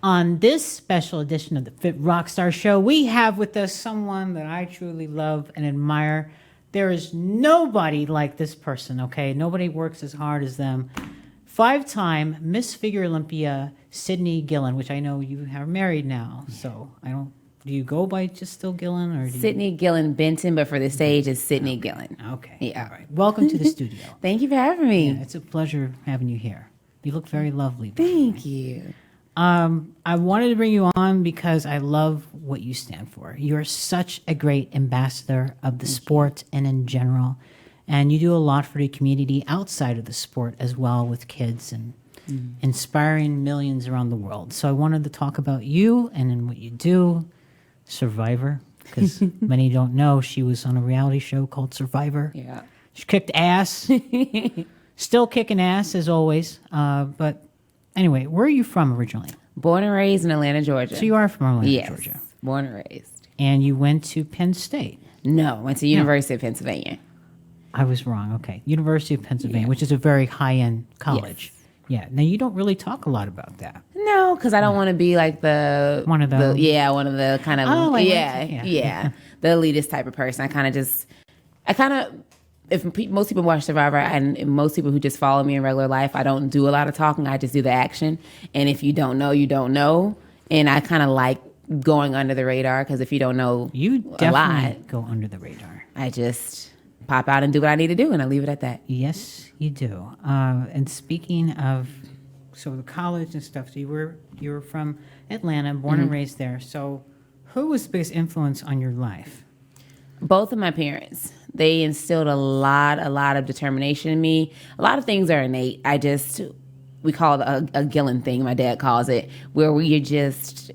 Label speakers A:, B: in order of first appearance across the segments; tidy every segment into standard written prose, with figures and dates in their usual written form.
A: On this special edition of the Fit Rockstar Show, we have with us someone that I truly love and admire. There is nobody like this person, okay? Nobody works as hard as them. 5-time Miss Figure Olympia, Cydney Gillon, which I know you are married now. So do you go by just still Gillen? Or
B: Cydney Gillen Benton, but for the stage, it's Cydney Gillen.
A: Okay.
B: Yeah.
A: All right. Welcome to the studio.
B: Thank you for having me.
A: Yeah, it's a pleasure having you here. You look very lovely.
B: Thank you.
A: I wanted to bring you on because I love what you stand for. You're such a great ambassador of the sport and in general. And you do a lot for the community outside of the sport as well with kids and inspiring millions around the world. So I wanted to talk about you and then what you do. Survivor, because many don't know, she was on a reality show called Survivor.
B: Yeah.
A: She kicked ass. Still kicking ass as always. But anyway, where are you from originally?
B: Born and raised in Atlanta, Georgia.
A: So you are from Atlanta,
B: yes,
A: Georgia.
B: Born and raised.
A: And you went to Penn State.
B: No, went to University of Pennsylvania.
A: I was wrong. Okay. University of Pennsylvania, which is a very high-end college.
B: Yes.
A: Yeah. Now, you don't really talk a lot about that.
B: No, because I don't want to be like
A: one of the
B: kind of, the elitist type of person. Most people watch Survivor and most people who just follow me in regular life, I don't do a lot of talking. I just do the action. And if you don't know, you don't know. And I kind of like going under the radar because if you don't know
A: you
B: a
A: definitely
B: lot,
A: go under the radar.
B: I just pop out and do what I need to do and I leave it at that.
A: Yes, you do. And speaking of the college and stuff, so you were from Atlanta, born and raised there. So who was the biggest influence on your life?
B: Both of my parents. They instilled a lot of determination in me. A lot of things are innate. We call it a Gillen thing, my dad calls it, where we are just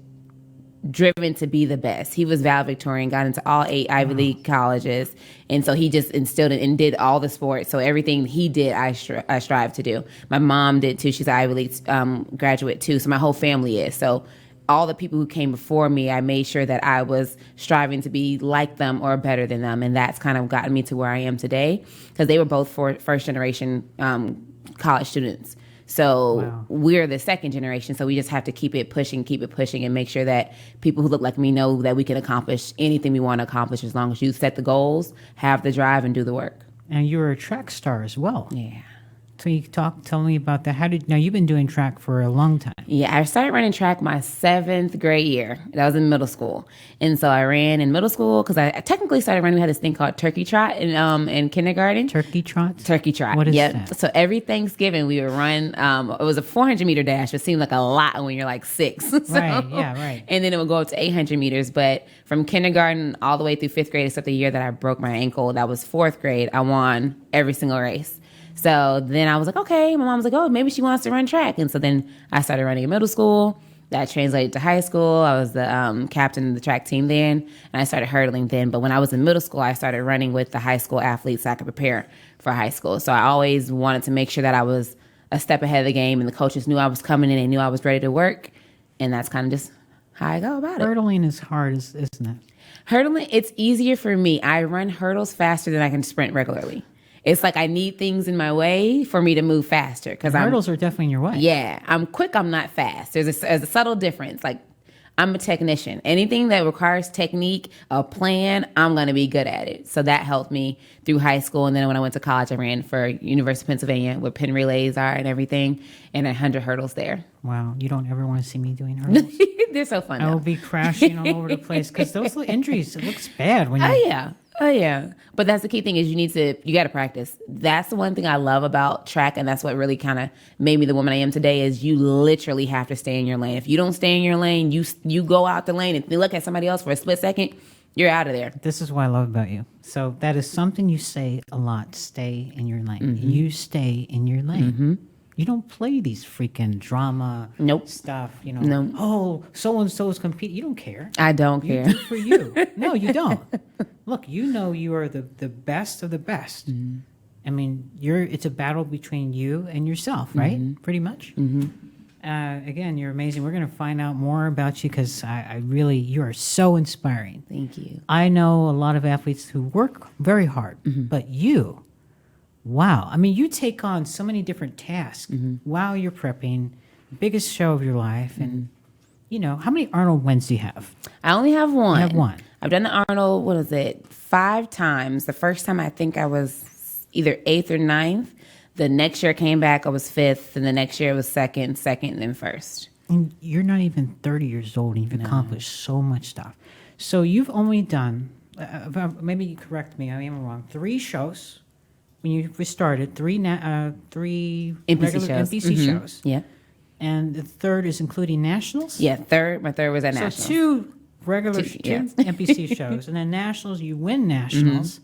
B: driven to be the best. He was valedictorian, got into all 8 Ivy League colleges. And so he just instilled it and did all the sports. So everything he did, I strive to do. My mom did too. She's an Ivy League graduate too. So my whole family is. So all the people who came before me, I made sure that I was striving to be like them or better than them. And that's kind of gotten me to where I am today because they were both first generation college students. So we're the second generation. So we just have to keep it pushing and make sure that people who look like me know that we can accomplish anything we want to accomplish as long as you set the goals, have the drive, and do the work.
A: And you were a track star as well.
B: Yeah.
A: So you tell me about that. Now you've been doing track for a long time.
B: Yeah, I started running track my 7th grade year. That was in middle school. And so I ran in middle school because I technically started running. We had this thing called turkey trot in kindergarten.
A: Turkey trot?
B: Turkey trot.
A: What is that?
B: So every Thanksgiving we would run, it was a 400-meter dash. It seemed like a lot when you're like 6.
A: Right.
B: And then it would go up to 800 meters. But from kindergarten all the way through 5th grade, except the year that I broke my ankle, that was 4th grade, I won every single race. So then I was like, okay, my mom was like, oh, maybe she wants to run track. And so then I started running in middle school. That translated to high school. I was the captain of the track team then, and I started hurdling then. But when I was in middle school, I started running with the high school athletes so I could prepare for high school. So I always wanted to make sure that I was a step ahead of the game, and the coaches knew I was coming in and knew I was ready to work. And that's kind of just how I go about it.
A: Hurdling is hard, isn't it?
B: Hurdling, it's easier for me. I run hurdles faster than I can sprint regularly. It's like I need things in my way for me to move faster. Because
A: hurdles are definitely in your way.
B: Yeah. I'm quick. I'm not fast. There's a subtle difference. Like I'm a technician. Anything that requires technique, a plan, I'm going to be good at it. So that helped me through high school. And then when I went to college, I ran for University of Pennsylvania where Penn relays are and everything. And 100 hurdles there.
A: Wow. You don't ever want to see me doing hurdles?
B: They're so fun.
A: I will be crashing all over the place because those injuries, it looks bad when you...
B: Oh, yeah. But that's the key thing is you got to practice. That's the one thing I love about track, and that's what really kind of made me the woman I am today is you literally have to stay in your lane. If you don't stay in your lane, you go out the lane and you look at somebody else for a split second, you're out of there.
A: This is what I love about you. So that is something you say a lot, stay in your lane.
B: Mm-hmm.
A: You stay in your lane.
B: Mm-hmm.
A: You don't play these freaking drama stuff,
B: No.
A: Oh, so-and-so is competing. You don't care.
B: I don't care.
A: You do for you. No, you don't. Look, you are the best of the best. Mm-hmm. I mean, it's a battle between you and yourself, right?
B: Mm-hmm.
A: Pretty much.
B: Mm-hmm.
A: Again, you're amazing. We're going to find out more about you because you are so inspiring.
B: Thank you.
A: I know a lot of athletes who work very hard, but you... Wow. I mean, you take on so many different tasks while you're prepping, biggest show of your life. And, how many Arnold wins do you have?
B: I only have one.
A: You have one.
B: I've done the Arnold, 5 times. The first time I think I was either 8th or 9th. The next year I came back, I was 5th. And the next year it was second, and then first.
A: And you're not even 30 years old, and you've accomplished so much stuff. So you've only done, maybe you correct me, I am wrong, 3 shows when you started, 3
B: NPC
A: regular
B: shows.
A: NPC shows.
B: Yeah.
A: And the third is including nationals?
B: Yeah, my third was at Nationals.
A: So 2 regular NPC shows, and then nationals, you win nationals.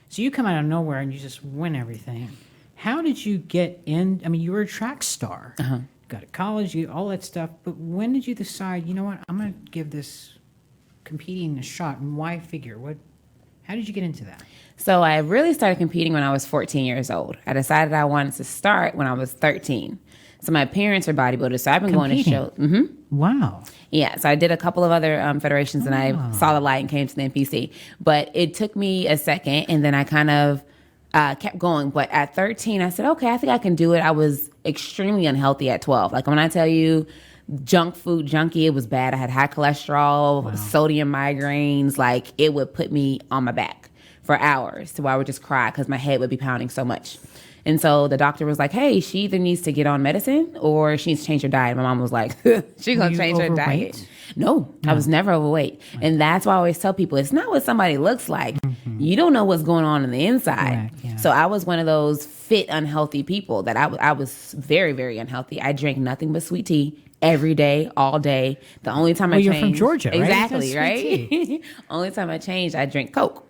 A: So you come out of nowhere and you just win everything. How did you get in? I mean, you were a track star. Got to college, all that stuff. But when did you decide, you know what, I'm going to give this competing a shot? And why figure? How did you get into that?
B: So I really started competing when I was 14 years old. I decided I wanted to start when I was 13. So my parents are bodybuilders, so I've been going to shows.
A: Wow.
B: Yeah, so I did a couple of other federations, and I saw the light and came to the NPC. But it took me a second, and then I kind of kept going. But at 13, I said, okay, I think I can do it. I was extremely unhealthy at 12. Like when I tell you junk food junkie, it was bad. I had high cholesterol, sodium migraines. Like it would put me on my back for hours to where I would just cry because my head would be pounding so much. And so the doctor was like, hey, she either needs to get on medicine or she needs to change her diet. My mom was like, she's going to change her diet. No, I was never overweight. Right. And that's why I always tell people, it's not what somebody looks like. You don't know what's going on the inside. Yeah. So I was one of those fit, unhealthy people that I was very, very unhealthy. I drank nothing but sweet tea every day, all day. The only time I changed.
A: You're from Georgia, right?
B: Exactly, right? Only time I changed, I drank Coke.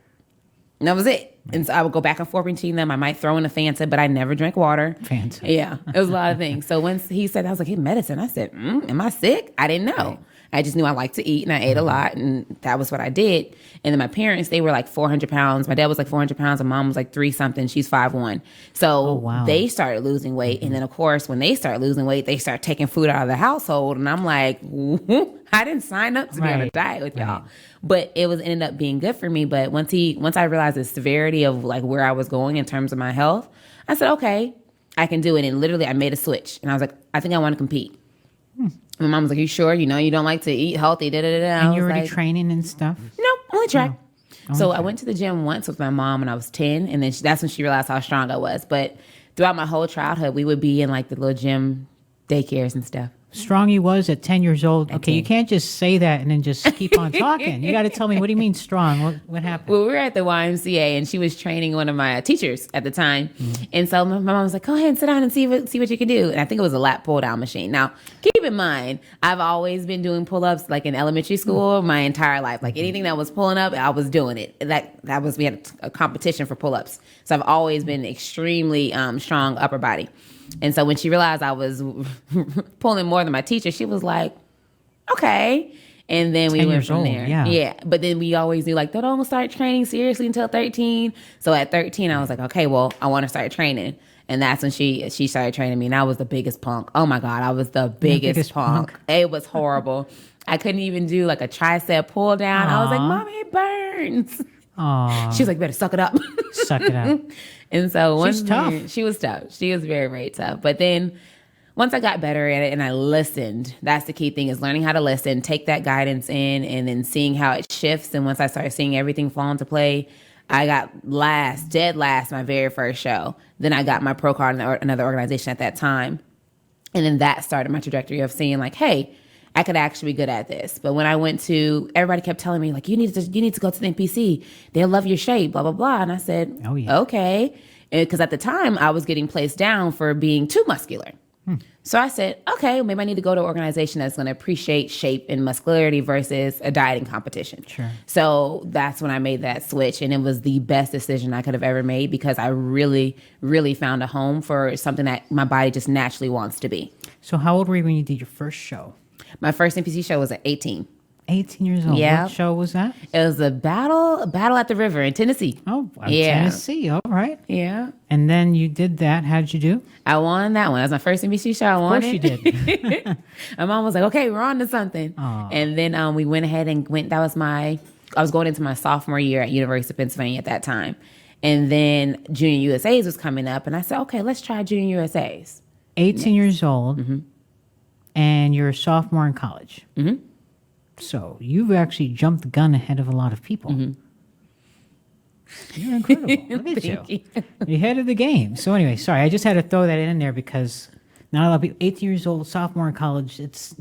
B: And that was it. Right. And so I would go back and forth between them. I might throw in a Fanta, but I never drank water.
A: Fanta.
B: Yeah, it was a lot of things. So once he said, I was like, hey, medicine. I said, am I sick? I didn't know. Right. I just knew I liked to eat, and I ate a lot, and that was what I did. And then my parents, they were like 400 pounds. My dad was like 400 pounds, and mom was like 3-something. She's 5'1". So they started losing weight. And then, of course, when they start losing weight, they start taking food out of the household. And I'm like, I didn't sign up to be on a diet with y'all. But it ended up being good for me. But once I realized the severity of like where I was going in terms of my health, I said, okay, I can do it. And literally I made a switch. And I was like, I think I want to compete. My mom was like, you sure? You don't like to eat healthy, da-da-da-da.
A: And you're already training and stuff?
B: Nope, only track. So I went to the gym once with my mom when I was 10, and then that's when she realized how strong I was. But throughout my whole childhood, we would be in like the little gym daycares and stuff.
A: Strong you was at 10 years old. Okay, you can't just say that and then just keep on talking. You got to tell me, what do you mean strong? What happened?
B: Well, we were at the YMCA, and she was training one of my teachers at the time. And so my mom was like, go ahead and sit down and see what you can do. And I think it was a lat pull-down machine. Now, keep in mind, I've always been doing pull-ups like in elementary school my entire life. Like anything that was pulling up, I was doing it. We had a competition for pull-ups. So I've always been extremely strong upper body. And so when she realized I was pulling more than my teacher, she was like, okay. And then we went from there. Yeah. But then we always knew, like, don't start training seriously until 13. So at 13, I was like, okay, well, I want to start training. And that's when she started training me. And I was the biggest punk. Oh, my God. I was the biggest punk. It was horrible. I couldn't even do, like, a tricep pull down. I was like, Mommy, it burns. She was like, better suck it up.
A: Suck it up.
B: And so
A: she's tough.
B: She was tough. She was very, very tough. But then once I got better at it and I listened, that's the key thing, is learning how to listen, take that guidance in, and then seeing how it shifts. And once I started seeing everything fall into play, I got dead last, my very first show. Then I got my pro card in another organization at that time. And then that started my trajectory of seeing like, hey, I could actually be good at this. But when I went to, everybody kept telling me, like, you need to go to the NPC. They'll love your shape, blah, blah, blah. And I said, okay. Because at the time, I was getting placed down for being too muscular. So I said, okay, maybe I need to go to an organization that's going to appreciate shape and muscularity versus a dieting competition.
A: Sure.
B: So that's when I made that switch. And it was the best decision I could have ever made, because I really, really found a home for something that my body just naturally wants to be.
A: So how old were you when you did your first show?
B: My first NPC show was at 18.
A: 18 years old.
B: Yeah.
A: What show was that?
B: It was a battle at the river in Tennessee.
A: Oh, Tennessee. All right.
B: Yeah.
A: And then you did that. How did you do?
B: I won that one. That was my first NBC show. I won it.
A: Of course you did.
B: My mom was like, okay, we're on to something.
A: Aww.
B: And then we went ahead and I was going into my sophomore year at University of Pennsylvania at that time. And then Junior USAs was coming up. And I said, okay, let's try Junior USAs.
A: 18 years old. And you're a sophomore in college. So you've actually jumped the gun ahead of a lot of people. You're incredible. Look at you. You're ahead of the game. So anyway, sorry, I just had to throw that in there because not a lot of people, 18 years old, sophomore in college, it's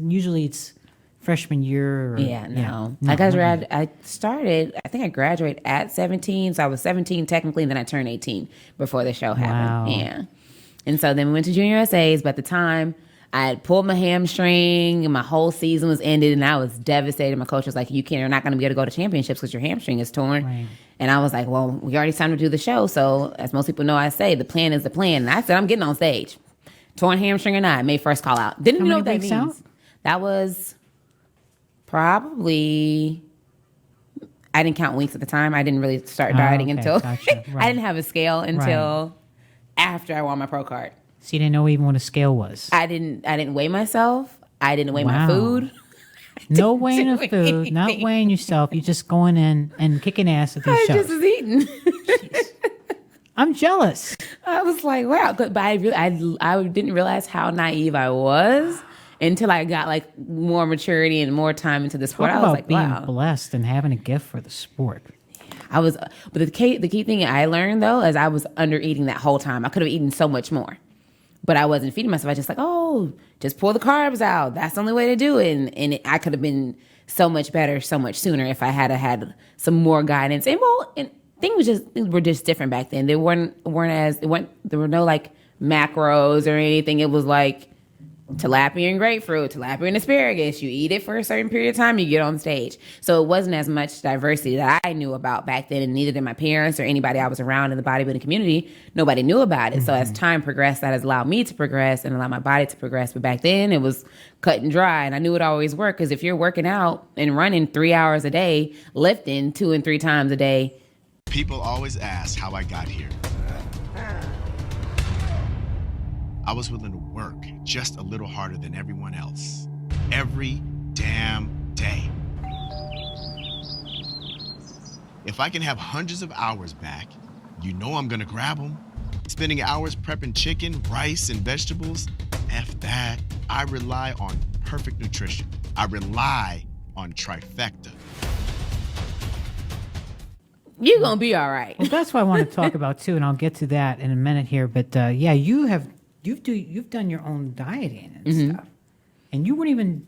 A: freshman year. Or,
B: no. I think I graduated at 17. So I was 17 technically, and then I turned 18 before the show happened.
A: Wow.
B: Yeah. And so then we went to junior essays, but at the time I had pulled my hamstring and my whole season was ended, and I was devastated. My coach was like, you're not going to be able to go to championships because your hamstring is torn. Right. And I was like, well, we already signed to do the show. So as most people know, I say the plan is the plan. And I said, I'm getting on stage. Torn hamstring or not, May 1st call out. Didn't know what that means. Out? That was probably, I didn't count weeks at the time. I didn't really start dieting until, gotcha. Right. I didn't have a scale until after I won my pro card.
A: So you didn't know even what a scale was?
B: I didn't weigh myself. I didn't weigh my food.
A: No weighing of food, not weighing yourself. You're just going in and kicking ass at these shows. I just was eating. I'm jealous.
B: I was like, wow. But I didn't realize how naive I was until I got like more maturity and more time into the sport.
A: Talk
B: I was
A: about
B: like,
A: being
B: wow.
A: blessed and having a gift for the sport.
B: But the key thing I learned though is I was under eating that whole time. I could have eaten so much more. But I wasn't feeding myself. I just just pull the carbs out. That's the only way to do it. And I could have been so much better, so much sooner if I had some more guidance. And things were just different back then. There were no like macros or anything. It was like tilapia and grapefruit, tilapia and asparagus. You eat it for a certain period of time, you get on stage. So it wasn't as much diversity that I knew about back then, and neither did my parents or anybody I was around in the bodybuilding community. Nobody knew about it. Mm-hmm. So as time progressed, that has allowed me to progress and allowed my body to progress. But back then it was cut and dry, and I knew it always worked because if you're working out and running 3 hours a day, lifting 2 and 3 times a day.
C: People always ask how I got here. I was willing to work just a little harder than everyone else. Every damn day. If I can have hundreds of hours back, you know I'm gonna grab them. Spending hours prepping chicken, rice, and vegetables, F that. I rely on perfect nutrition. I rely on trifecta.
B: You're gonna be all right.
A: Well, that's what I want to talk about too, and I'll get to that in a minute here. But you've done your own dieting and stuff, and you weren't even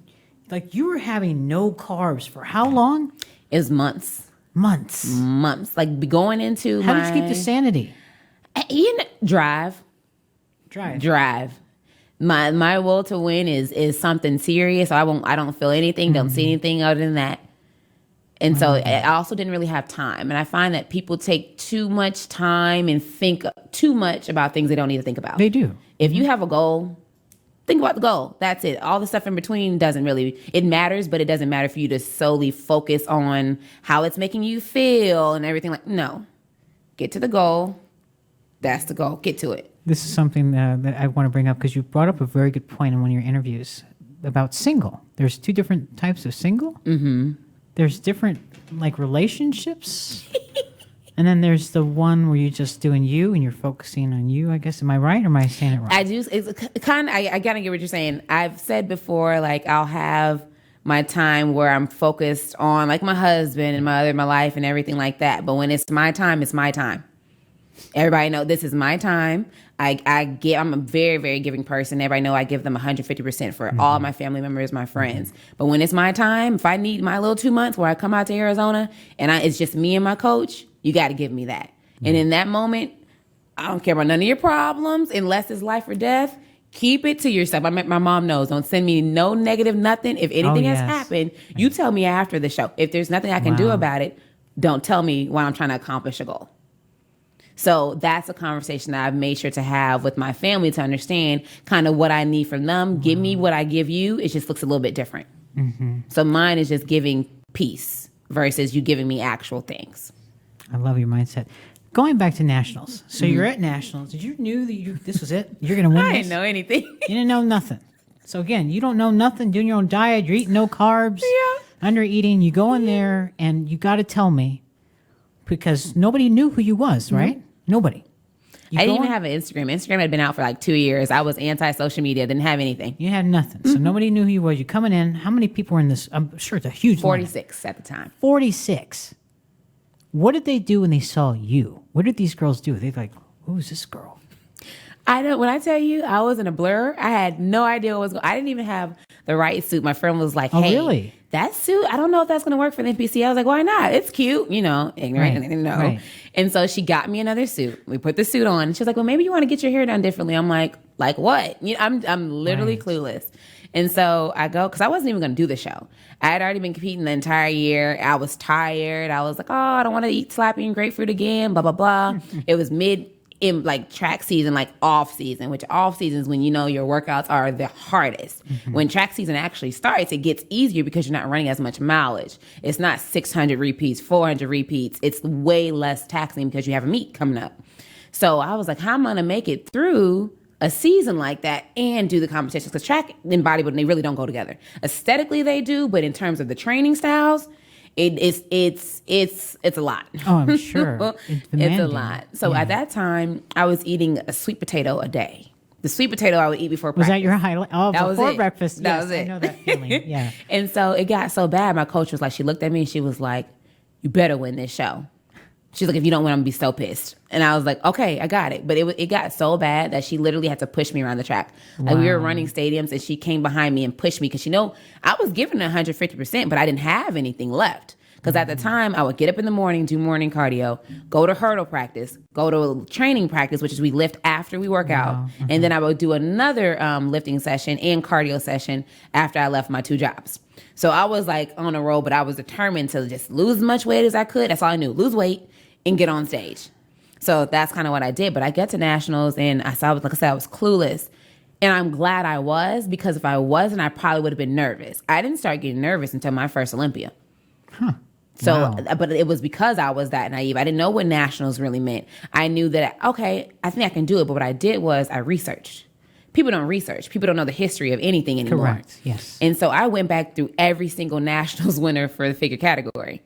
A: you were having no carbs for how long?
B: It was months. Like going into
A: how did you keep the sanity?
B: Drive. My will to win is something serious. I don't feel anything. Don't see anything other than that. And so I also didn't really have time. And I find that people take too much time and think too much about things they don't need to think about.
A: They do.
B: If you have a goal, think about the goal. That's it. All the stuff in between it matters, but it doesn't matter for you to solely focus on how it's making you feel and everything. No. Get to the goal. That's the goal. Get to it.
A: This is something that I want to bring up because you brought up a very good point in one of your interviews about single. There's 2 different types of single. Mm-hmm. There's different relationships. And then there's the one where you're just doing you and you're focusing on you, I guess. Am I right or am I saying it wrong?
B: It's kind of, I gotta get what you're saying. I've said before, I'll have my time where I'm focused on my husband and my life and everything like that. But when it's my time, it's my time. Everybody know this is my time. I'm a very, very giving person. Everybody know I give them 150% for all my family members, my friends. But when it's my time, if I need my little 2 months where I come out to Arizona and it's just me and my coach, you got to give me that. And in that moment, I don't care about none of your problems unless it's life or death. Keep it to yourself. My mom knows. Don't send me no negative nothing. If anything has happened, you tell me after the show. If there's nothing I can do about it, don't tell me while I'm trying to accomplish a goal. So that's a conversation that I've made sure to have with my family to understand kind of what I need from them. Give me what I give you. It just looks a little bit different. Mm-hmm. So mine is just giving peace versus you giving me actual things.
A: I love your mindset. Going back to nationals. So you're at nationals. Did you knew that this was it? You're going to win
B: I
A: this?
B: didn't know anything.
A: You didn't know nothing. So again, you don't know nothing, doing your own diet. You're eating no carbs, under eating. You go in there and you got to tell me, because nobody knew who you was, right? Nobody. You
B: I
A: go
B: didn't even
A: on-
B: have an Instagram. Instagram had been out for like 2 years. I was anti-social media. Didn't have anything.
A: You had nothing. So nobody knew who you was. You coming in. How many people were in this? I'm sure it's a huge
B: 46 at the time.
A: 46. What did they do when they saw you? What did these girls do? They're like, who's this girl?
B: I don't. When I tell you, I was in a blur. I had no idea what was going. I didn't even have the right suit. My friend was like, "Hey,
A: really?
B: That suit? I don't know if that's going to work for the NPC." I was like, "Why not? It's cute, ignorant,
A: Right,
B: no."
A: right.
B: And so she got me another suit. We put the suit on, and she was like, "Well, maybe you want to get your hair done differently." I'm like what? I'm literally clueless. And so I go, because I wasn't even going to do the show. I had already been competing the entire year. I was tired. I was like, oh, I don't want to eat slappy and grapefruit again, blah, blah, blah. It was in like track season, like off season, which off season is when your workouts are the hardest. When track season actually starts, it gets easier because you're not running as much mileage. It's not 600 repeats, 400 repeats. It's way less taxing because you have a meet coming up. So I was like, how am I going to make it through a season like that and do the competitions? Because track and bodybuilding, they really don't go together. Aesthetically, they do, but in terms of the training styles, it's a lot.
A: Oh, I'm sure.
B: It's a lot. So at that time, I was eating a sweet potato a day. The sweet potato I would eat before
A: Was
B: practice.
A: that your highlight? Oh,
B: That was
A: before
B: it.
A: breakfast.
B: That
A: Yes,
B: was it.
A: I know that feeling. Yeah.
B: And so it got so bad. My coach was like, she looked at me and she was like, you better win this show. She's like, if you don't win, I'm gonna be so pissed. And I was like, okay, I got it. But it got so bad that she literally had to push me around the track. Like we were running stadiums and she came behind me and pushed me because I was giving it 150%, but I didn't have anything left. Because at the time, I would get up in the morning, do morning cardio, go to hurdle practice, go to training practice, which is we lift after we work out. And then I would do another lifting session and cardio session after I left my 2 jobs. So I was like on a roll, but I was determined to just lose as much weight as I could. That's all I knew, lose weight and get on stage. So that's kind of what I did. But I get to nationals and like I said, I was clueless. And I'm glad I was, because if I wasn't, I probably would have been nervous. I didn't start getting nervous until my first Olympia. So, but it was because I was that naive. I didn't know what nationals really meant. I knew that, okay, I think I can do it. But what I did was I researched. People don't research. People don't know the history of anything anymore.
A: Correct. Yes.
B: And so I went back through every single nationals winner for the figure category.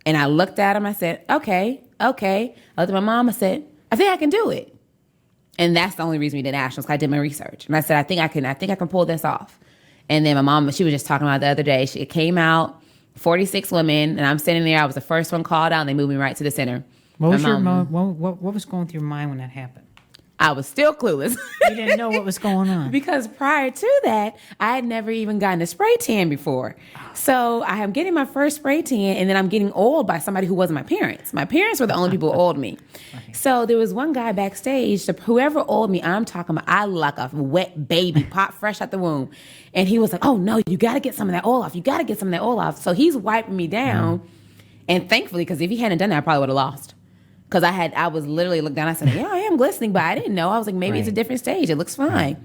B: And I looked at him. I said, okay. I looked at my mom. I said, I think I can do it. And that's the only reason we did nationals. 'Cause I did my research. And I said, I think I can pull this off. And then my mom, she was just talking about it the other day. It came out, 46 women, and I'm sitting there. I was the first one called out, and they moved me right to the center.
A: What was what was going through your mind when that happened?
B: I was still clueless.
A: You didn't know what was going on.
B: Because prior to that, I had never even gotten a spray tan before. So I am getting my first spray tan, and then I'm getting oiled by somebody who wasn't my parents. My parents were the only people who oiled me. Right. So there was one guy backstage, whoever oiled me, I'm talking about, I look like a wet baby, popped fresh out the womb. And he was like, oh no, you got to get some of that oil off. You got to get some of that oil off. So he's wiping me down. And thankfully, because if he hadn't done that, I probably would have lost. Because I was literally looked down. I said, yeah, I am glistening, but I didn't know. I was like, maybe it's a different stage. It looks fine. Right.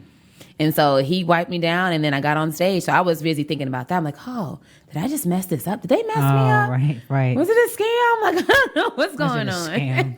B: And so he wiped me down, and then I got on stage. So I was busy thinking about that. I'm like, oh, did I just mess this up? Did they mess me up?
A: Right.
B: Was it a scam? Like, I don't know what's going on.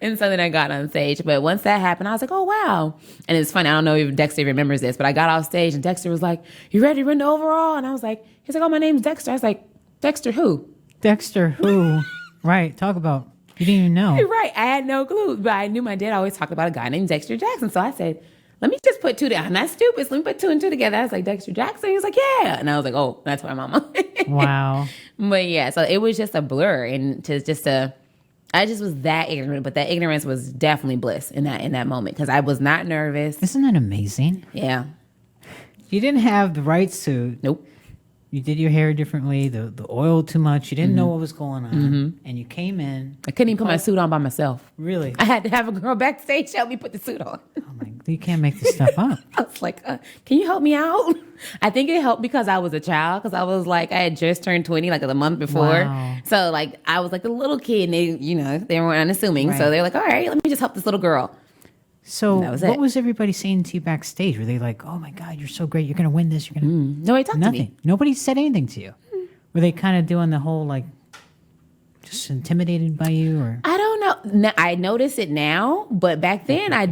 B: And so then I got on stage. But once that happened, I was like, oh, wow. And it's funny. I don't know if Dexter remembers this, but I got off stage, and Dexter was like, you ready to run the overall? And I was like, he's like, oh, my name's Dexter. I was like, Dexter who?
A: Dexter who? Right. Talk about. You didn't even know.
B: Right. I had no clue. But I knew my dad always talked about a guy named Dexter Jackson. So I said, let me just put 2 together. I'm not stupid. So let me put 2 and 2 together. I was like, Dexter Jackson? He was like, yeah. And I was like, oh, that's my mama.
A: Wow.
B: But yeah, so it was just a blur. And I just was that ignorant. But that ignorance was definitely bliss in that moment. Because I was not nervous.
A: Isn't that amazing?
B: Yeah.
A: You didn't have the right suit.
B: Nope.
A: You did your hair differently, the oil too much. You didn't know what was going on. And you came in.
B: I couldn't even put my suit on by myself.
A: Really?
B: I had to have a girl backstage help me put the suit on.
A: Oh my, you can't make this stuff up.
B: I was like, can you help me out? I think it helped because I was a child. Because I was like, I had just turned 20 like the month before.
A: Wow.
B: So like, I was like the little kid and they weren't unassuming.
A: Right.
B: So they're like, all right, let me just help this little girl.
A: So what
B: it.
A: was everybody saying to you backstage? Were they like, oh my God, you're so great. You're going to win this. You're going to.
B: Nobody talked
A: Nothing.
B: to me.
A: Nobody said anything to you. Were they kind of doing the whole like just intimidated by you or?
B: I don't know. I notice it now, but back then I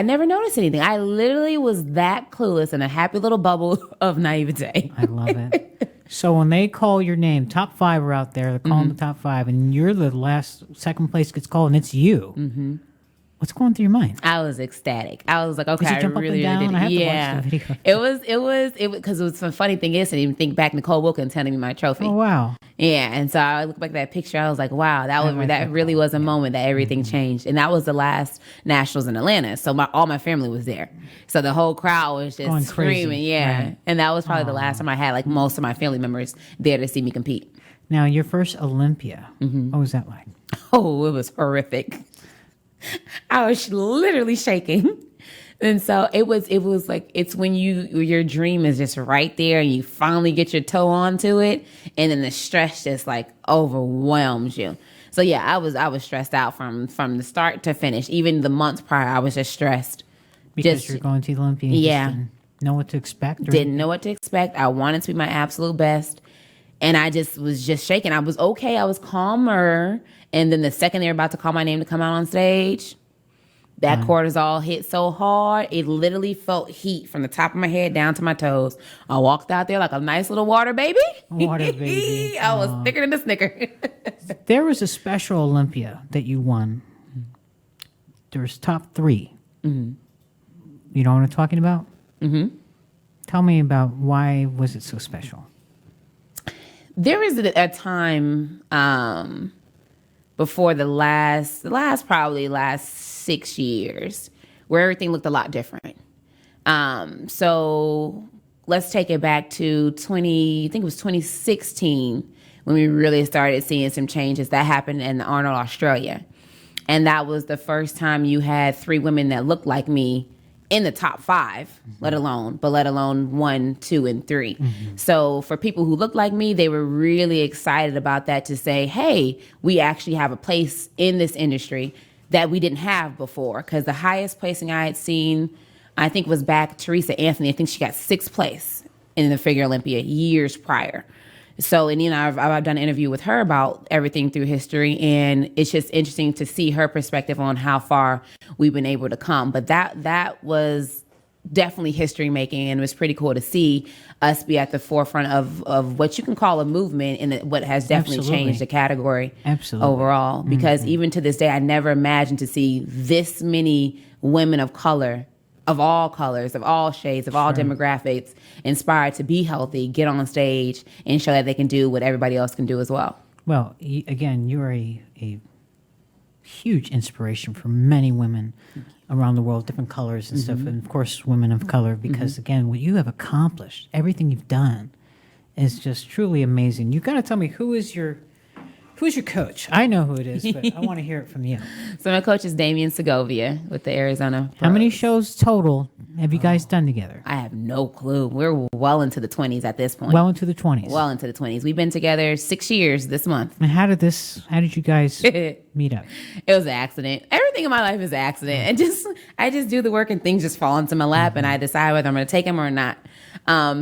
B: never noticed anything. I literally was that clueless in a happy little bubble of naivete.
A: I love it. So when they call your name, top 5 are out there. They're calling the top 5, and you're the second place gets called, and it's you. What's going through your mind?
B: I was ecstatic. I was like, okay,
A: Did you jump
B: I
A: up and
B: really,
A: down?
B: really
A: I have
B: did it.
A: to watch
B: Yeah,
A: the video.
B: it was because it was the funny thing is, I didn't even think back Nicole Wilkins handing me my trophy.
A: Oh, wow.
B: Yeah, and so I look back at that picture. I was like, wow, that really was a moment that everything changed, and that was the last Nationals in Atlanta. So all my family was there. So the whole crowd was just
A: Going
B: screaming.
A: crazy.
B: Yeah,
A: Right.
B: and that was probably the last time I had like most of my family members there to see me compete.
A: Now, your first Olympia, what was that like?
B: Oh, it was horrific. I was literally shaking. And so it was like, it's when your dream is just right there and you finally get your toe onto it. And then the stress just like overwhelms you. So yeah, I was stressed out from the start to finish. Even the months prior, I was just stressed.
A: Because you're going to the Olympia. And
B: Yeah.
A: just didn't know what to expect? Or
B: Didn't know what to expect. I wanted to be my absolute best. And I just was just shaking. I was okay. I was calmer. And then the second they were about to call my name to come out on stage, that cortisol hit so hard, it literally felt heat from the top of my head down to my toes. I walked out there like a nice little water baby.
A: Water baby.
B: I was thicker than a Snicker.
A: There was a special Olympia that you won. There's top 3. Mm-hmm. You know what I'm talking about? Mm-hmm. Tell me about why was it so special?
B: There was a time before the last 6 years where everything looked a lot different. So let's take it back to 2016 when we really started seeing some changes that happened in Arnold, Australia. And that was the first time you had 3 women that looked like me in the top 5, let alone 1, 2, and 3. Mm-hmm. So for people who look like me, they were really excited about that to say, hey, we actually have a place in this industry that we didn't have before. Because the highest placing I had seen, I think, was back Teresa Anthony. I think she got 6th place in the Figure Olympia years prior. So, and I've done an interview with her about everything through history, and it's just interesting to see her perspective on how far we've been able to come. But that was definitely history making, and it was pretty cool to see us be at the forefront of what you can call a movement, and what has definitely changed the category overall. Because even to this day, I never imagined to see this many women of color, of all colors, of all shades, of all demographics, inspired to be healthy, get on stage, and show that they can do what everybody else can do as well.
A: Well, again, you're a huge inspiration for many women around the world, different colors and stuff, and of course, women of color, because again, what you have accomplished, everything you've done, is just truly amazing. You got to tell me who's your coach? I know who it is, but I want to hear it from you.
B: So my coach is Damian Segovia with the Arizona Pros.
A: How many shows total have you guys done together?
B: I have no clue. We're well into the 20s at this point.
A: Well into the 20s.
B: Well into the 20s. We've been together 6 years this month.
A: And how did you guys meet up?
B: It was an accident. Everything in my life is an accident. And I just do the work and things just fall into my lap, and I decide whether I'm going to take them or not.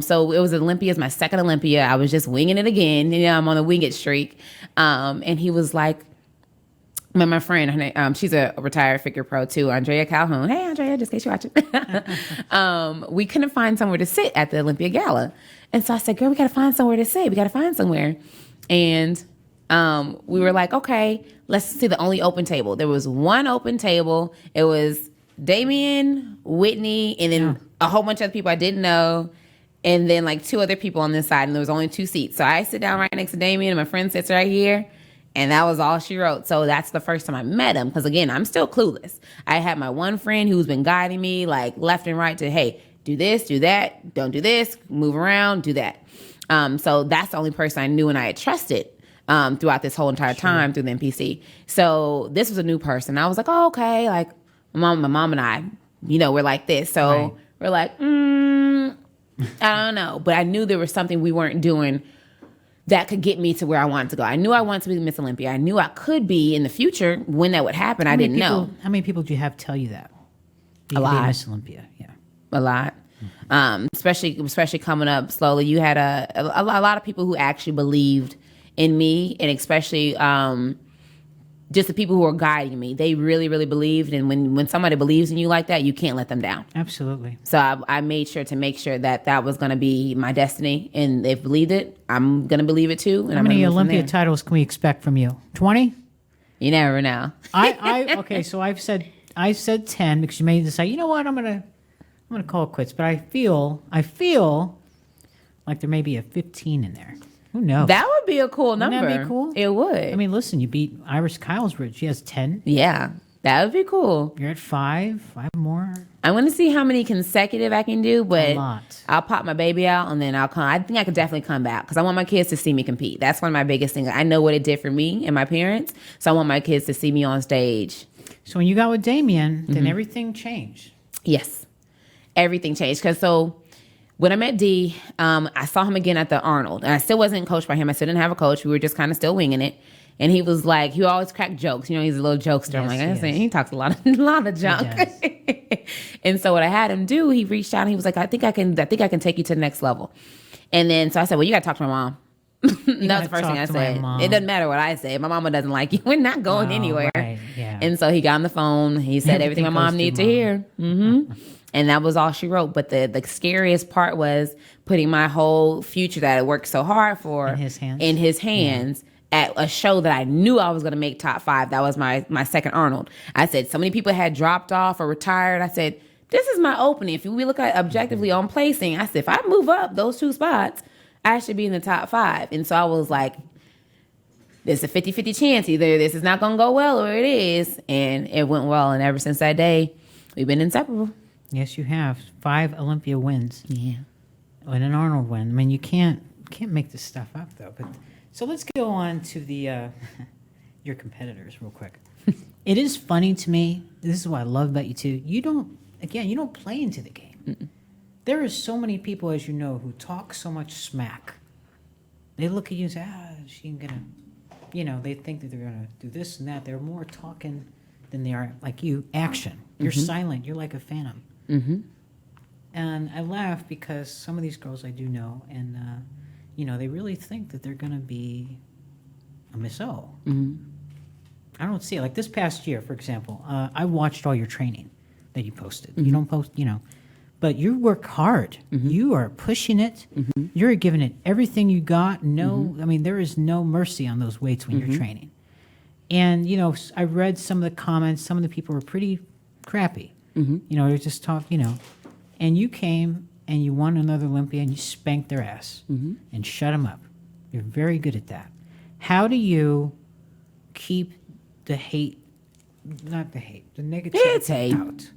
B: So it was Olympia, my second Olympia. I was just winging it again. I'm on a wing it streak. And he was like, my friend, her name, she's a retired figure pro too, Andrea Calhoun. Hey, Andrea, just in case you're watching. We couldn't find somewhere to sit at the Olympia Gala. And so I said, girl, we got to find somewhere to sit. We got to find somewhere. And we were like, okay, let's see the only open table. There was one open table. It was Damien, Whitney, and then a whole bunch of other people I didn't know. And then like 2 other people on this side, and there was only 2 seats. So I sit down right next to Damien, and my friend sits right here. And that was all she wrote. So that's the first time I met him. Because again, I'm still clueless. I had my one friend who's been guiding me like left and right to, hey, do this, do that, don't do this, move around, do that. So that's the only person I knew and I had trusted throughout this whole entire time through the NPC. So this was a new person. I was like, oh, okay. Like my mom and I, we're like this. So we're like, I don't know. But I knew there was something we weren't doing that could get me to where I wanted to go. I knew I wanted to be Miss Olympia. I knew I could be in the future. When that would happen, I didn't know.
A: How many people do you have tell you that?
B: A lot.
A: Miss Olympia, yeah.
B: A lot. Especially coming up slowly. You had a lot of people who actually believed in me, and especially just the people who were guiding me. They really, really believed. And when somebody believes in you like that, you can't let them down.
A: Absolutely.
B: So I made sure to make sure that was going to be my destiny. And they've believed it. I'm going to believe it too. And
A: how many Olympia titles can we expect from you? 20?
B: You never know.
A: Okay, so I've said I said 10 because you may decide, you know what, I'm gonna call it quits. But I feel like there may be a 15 in there. Who knows?
B: That would be a cool
A: Wouldn't
B: number.
A: that be cool?
B: It would.
A: I mean, listen, you beat Iris Kylesbridge. She has 10.
B: Yeah, that would be cool.
A: You're at 5 more.
B: I'm going to see how many consecutive I can do, but
A: A lot.
B: I'll pop my baby out and then I'll come. I think I could definitely come back because I want my kids to see me compete. That's one of my biggest things. I know what it did for me and my parents, so I want my kids to see me on stage.
A: So when you got with Damien, then everything changed.
B: Yes, everything changed. Because when I met D, I saw him again at the Arnold. And I still wasn't coached by him. I still didn't have a coach. We were just kind of still winging it. And he was like, he always cracked jokes. You know, he's a little jokester. I'm like, he talks a lot of junk. And so what I had him do, he reached out and he was like, I think I can take you to the next level. And then so I said, well, you got to talk to my mom. That was the first thing I said. It doesn't matter what I say. My mama doesn't like you. We're not going anywhere.
A: Right, yeah.
B: And so he got on the phone. He said everything my mom needs to hear. And that was all she wrote. But the scariest part was putting my whole future that I worked so hard for
A: in his hands.
B: At a show that I knew I was going to make top 5. That was my second Arnold. I said so many people had dropped off or retired. I said, this is my opening. If we look at objectively on placing, I said, if I move up those 2 spots, I should be in the top 5. And so I was like, there's a 50-50 chance. Either this is not going to go well or it is. And it went well. And ever since that day, we've been inseparable.
A: Yes, you have 5 Olympia wins.
B: Yeah.
A: And an Arnold win. I mean, you can't make this stuff up, though. But so let's go on to the your competitors real quick. It is funny to me. This is what I love about you two. You don't play into the game. Mm-mm. There are so many people, as you know, who talk so much smack. They look at you and say, she ain't gonna, they think that they're gonna do this and that. They're more talking than they are like you. Action. You're silent. You're like a phantom. Mm-hmm. And I laugh because some of these girls I do know, and they really think that they're going to be a Miss O. Mm-hmm. I don't see it. Like this past year, for example, I watched all your training that you posted. Mm-hmm. You don't post, but you work hard. Mm-hmm. You are pushing it. Mm-hmm. You're giving it everything you got. I mean, there is no mercy on those weights when you're training. And, I read some of the comments. Some of the people were pretty crappy. Mm-hmm. They're just talking, and you came and you won another Olympia and you spanked their ass and shut them up. You're very good at that. How do you keep the negativity out?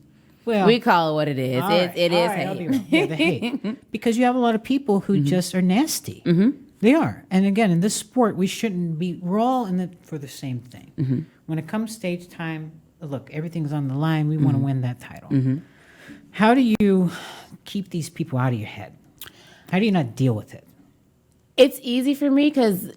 A: Well,
B: we call it what it is. It is hate.
A: Yeah, the hate. Because you have a lot of people who just are nasty. Mm-hmm. They are. And again, in this sport, we're all in it for the same thing. Mm-hmm. When it comes stage time, look, everything's on the line. We want to win that title. Mm-hmm. How do you keep these people out of your head? How do you not deal with it?
B: It's easy for me because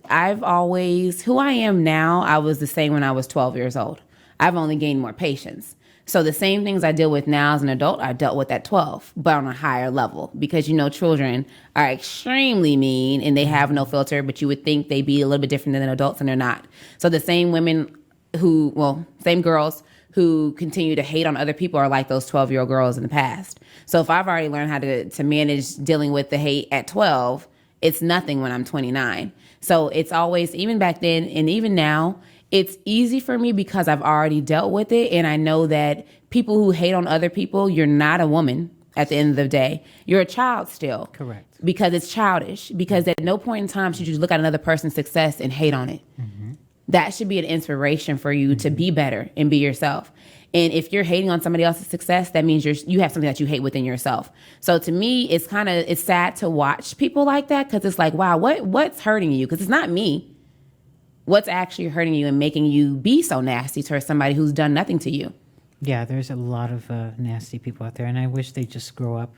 B: who I am now, I was the same when I was 12 years old. I've only gained more patience. So the same things I deal with now as an adult, I dealt with at 12, but on a higher level. Because, children are extremely mean and they have no filter, but you would think they'd be a little bit different than adults, and they're not. So the same same girls who continue to hate on other people are like those 12-year-old girls in the past. So if I've already learned how to manage dealing with the hate at 12, it's nothing when I'm 29. So it's always, even back then and even now, it's easy for me because I've already dealt with it. And I know that people who hate on other people, you're not a woman at the end of the day. You're a child still.
A: Correct.
B: Because it's childish. Because at no point in time should you look at another person's success and hate on it. Mm-hmm. That should be an inspiration for you to be better and be yourself. And if you're hating on somebody else's success, that means you have something that you hate within yourself. So to me, it's sad to watch people like that because it's like, wow, what's hurting you? Because it's not me. What's actually hurting you and making you be so nasty towards somebody who's done nothing to you?
A: Yeah, there's a lot of nasty people out there, and I wish they just grow up.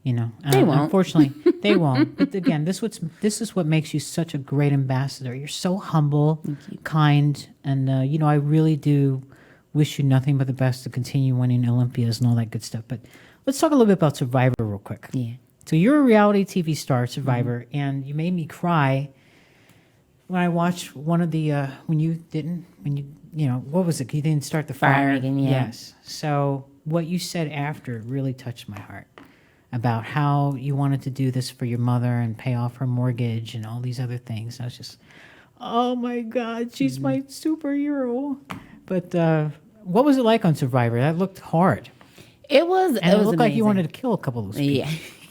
A: They
B: won't.
A: Unfortunately, they won't. But again, this is what makes you such a great ambassador. You're so humble, kind, and I really do wish you nothing but the best to continue winning Olympias and all that good stuff. But let's talk a little bit about Survivor real quick.
B: Yeah.
A: So you're a reality TV star, Survivor, and you made me cry when I watched one of the what was it? You didn't start the fire
B: again. Yeah.
A: Yes. So what you said after really touched my heart about how you wanted to do this for your mother and pay off her mortgage and all these other things. I was just, oh my God, she's my superhero. But What was it like on Survivor? That looked hard.
B: It was.
A: And it looked like you
B: amazing.
A: wanted to kill a couple of those people.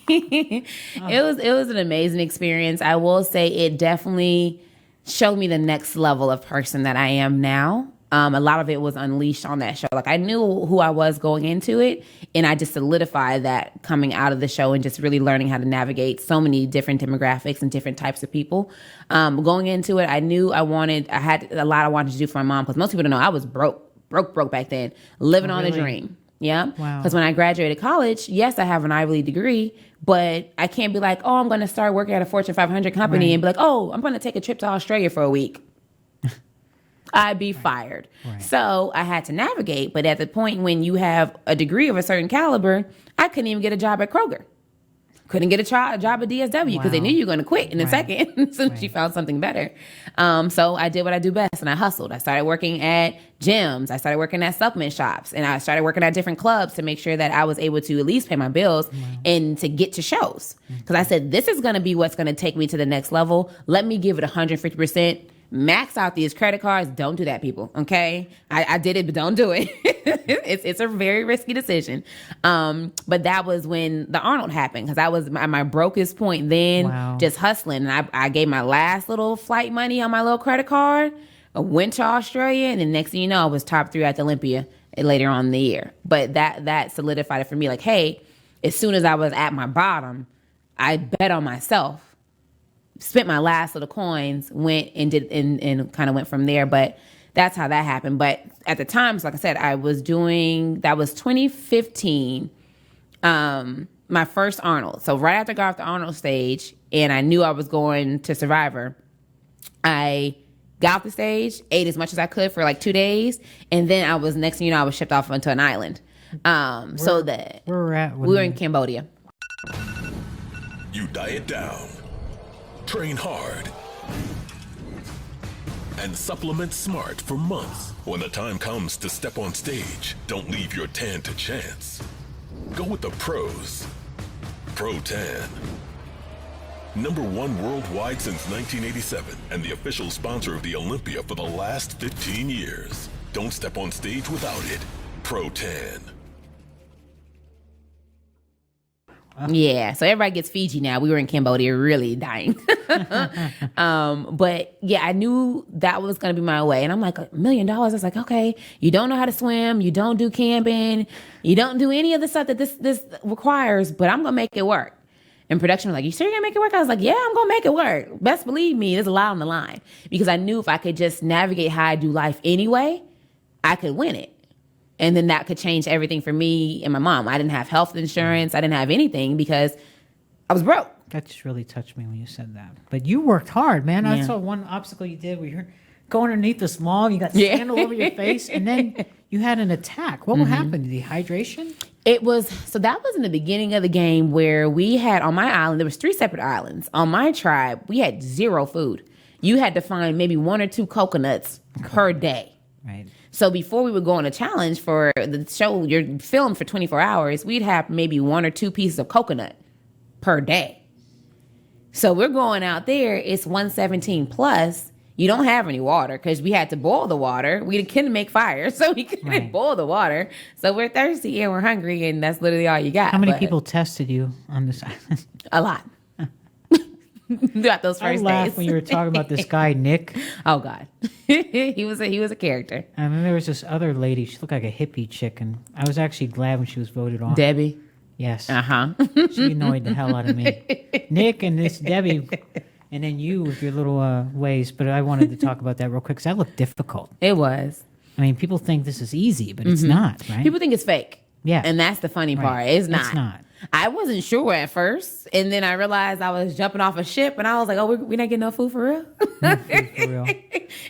B: Yeah. It was an amazing experience. I will say it definitely showed me the next level of person that I am now. A lot of it was unleashed on that show. Like I knew who I was going into it, and I just solidified that coming out of the show and just really learning how to navigate so many different demographics and different types of people. Going into it, I knew I had a lot I wanted to do for my mom, because most people don't know I was broke back then, living on a dream. Yeah.
A: Wow.
B: Because when I graduated college, yes, I have an Ivy League degree, but I can't be like, oh, I'm going to start working at a Fortune 500 company and be like, oh, I'm going to take a trip to Australia for a week. I'd be fired. Right. So I had to navigate. But at the point when you have a degree of a certain caliber, I couldn't even get a job at Kroger. Couldn't get a job at DSW because they knew you were going to quit in a second as soon as you found something better. So I did what I do best, and I hustled. I started working at gyms. I started working at supplement shops, and I started working at different clubs to make sure that I was able to at least pay my bills and to get to shows. Because I said, this is going to be what's going to take me to the next level. Let me give it 150%. Max out these credit cards. Don't do that, people. Okay. I did it, but don't do it. It's a very risky decision. But that was when the Arnold happened, because I was at my brokest point then, just hustling. And I gave my last little flight money on my little credit card. I went to Australia, and the next thing you know, I was top 3 at the Olympia later on in the year. But that solidified it for me. Like, hey, as soon as I was at my bottom, I bet on myself. Spent my last little coins, went and did and kind of went from there. But that's how that happened. But at the time, so like I said, that was 2015, my first Arnold. So right after I got off the Arnold stage and I knew I was going to Survivor, I got off the stage, ate as much as I could for like 2 days, and then next thing you know, I was shipped off onto an island.
A: Where we're at?
B: We were in Cambodia.
D: You diet down, train hard, and supplement smart for months. When the time comes to step on stage, don't leave your tan to chance. Go with the pros. Pro Tan. #1 worldwide since 1987 and the official sponsor of the Olympia for the last 15 years. Don't step on stage without it. Pro Tan.
B: Yeah, so everybody gets Fiji now. We were in Cambodia really dying. But yeah, I knew that was going to be my way. And I'm like, $1 million? I was like, okay, you don't know how to swim. You don't do camping. You don't do any of the stuff that this requires, but I'm going to make it work. And production was like, you sure you're going to make it work? I was like, yeah, I'm going to make it work. Best believe me, there's a lot on the line. Because I knew if I could just navigate how I do life anyway, I could win it. And then that could change everything for me and my mom. I didn't have health insurance. I didn't have anything because I was broke.
A: That just really touched me when you said that. But you worked hard, man. I saw one obstacle you did where you're going underneath this log. You got sand all over your face. And then you had an attack. What happened? Dehydration?
B: That was in the beginning of the game where we had on my island, there was 3 separate islands. On my tribe, we had 0 food. You had to find maybe 1 or 2 coconuts per day.
A: Right.
B: So before we would go on a challenge for the show, you're filmed for 24 hours, we'd have maybe 1 or 2 pieces of coconut per day. So we're going out there, it's 117 plus. You don't have any water because we had to boil the water. We couldn't make fire, so we couldn't boil the water. So we're thirsty and we're hungry, and that's literally all you got.
A: How many people tested you on this island?
B: A lot. Throughout those first days.
A: I laughed when you were talking about this guy, Nick.
B: Oh, God. he was a character.
A: And then there was this other lady. She looked like a hippie chick, and I was actually glad when she was voted off.
B: Debbie?
A: Yes.
B: Uh-huh.
A: She annoyed the hell out of me. Nick and this Debbie, and then you with your little ways. But I wanted to talk about that real quick because that looked difficult.
B: It was.
A: I mean, people think this is easy, but it's not, right?
B: People think it's fake.
A: Yeah.
B: And that's the funny part. It's not.
A: It's not.
B: I wasn't sure at first, and then I realized I was jumping off a ship, and I was like, "Oh, we're not getting no food for real."
A: No food for real.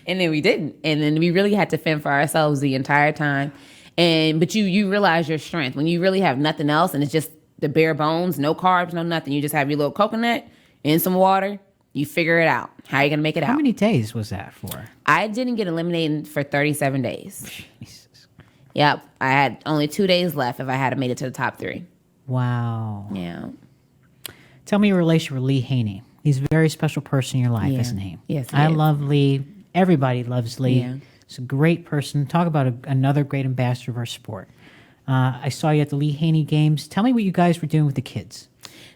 B: And then we didn't, and then we really had to fend for ourselves the entire time. But you realize your strength when you really have nothing else, and it's just the bare bones, no carbs, no nothing. You just have your little coconut and some water. You figure it out. How are you gonna make it out?
A: How many days was that for?
B: I didn't get eliminated for 37 days.
A: Jesus.
B: Yep, I had only 2 days left if I had made it to the top 3.
A: Wow.
B: Yeah.
A: Tell me your relationship with Lee Haney. He's a very special person in your life, isn't he?
B: Yes, he
A: I
B: is.
A: love Lee. Everybody loves Lee.
B: Yeah.
A: He's a great person. Talk about another great ambassador of our sport. I saw you at the Lee Haney games. Tell me what you guys were doing with the kids.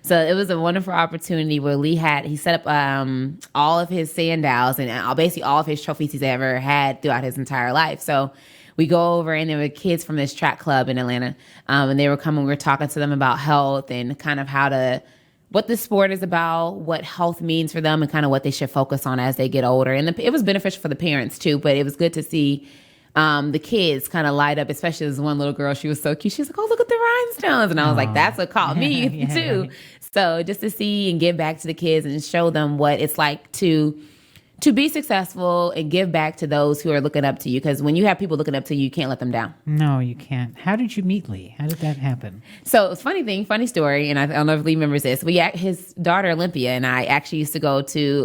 B: So it was a wonderful opportunity where he set up all of his sandals and basically all of his trophies he's ever had throughout his entire life. So we go over, and there were kids from this track club in Atlanta, and they were coming. We were talking to them about health and kind of what the sport is about, what health means for them, and kind of what they should focus on as they get older. And it was beneficial for the parents too, but it was good to see the kids kind of light up, especially this one little girl. She was so cute. She was like, "Oh, look at the rhinestones." And I was like, that's what caught me too. Right. So just to see and give back to the kids and show them what it's like to be successful and give back to those who are looking up to you. Because when you have people looking up to you, you can't let them down.
A: No, you can't. How did you meet Lee? How did that happen?
B: So it's funny story, and I don't know if Lee remembers this. His daughter Olympia and I actually used to go to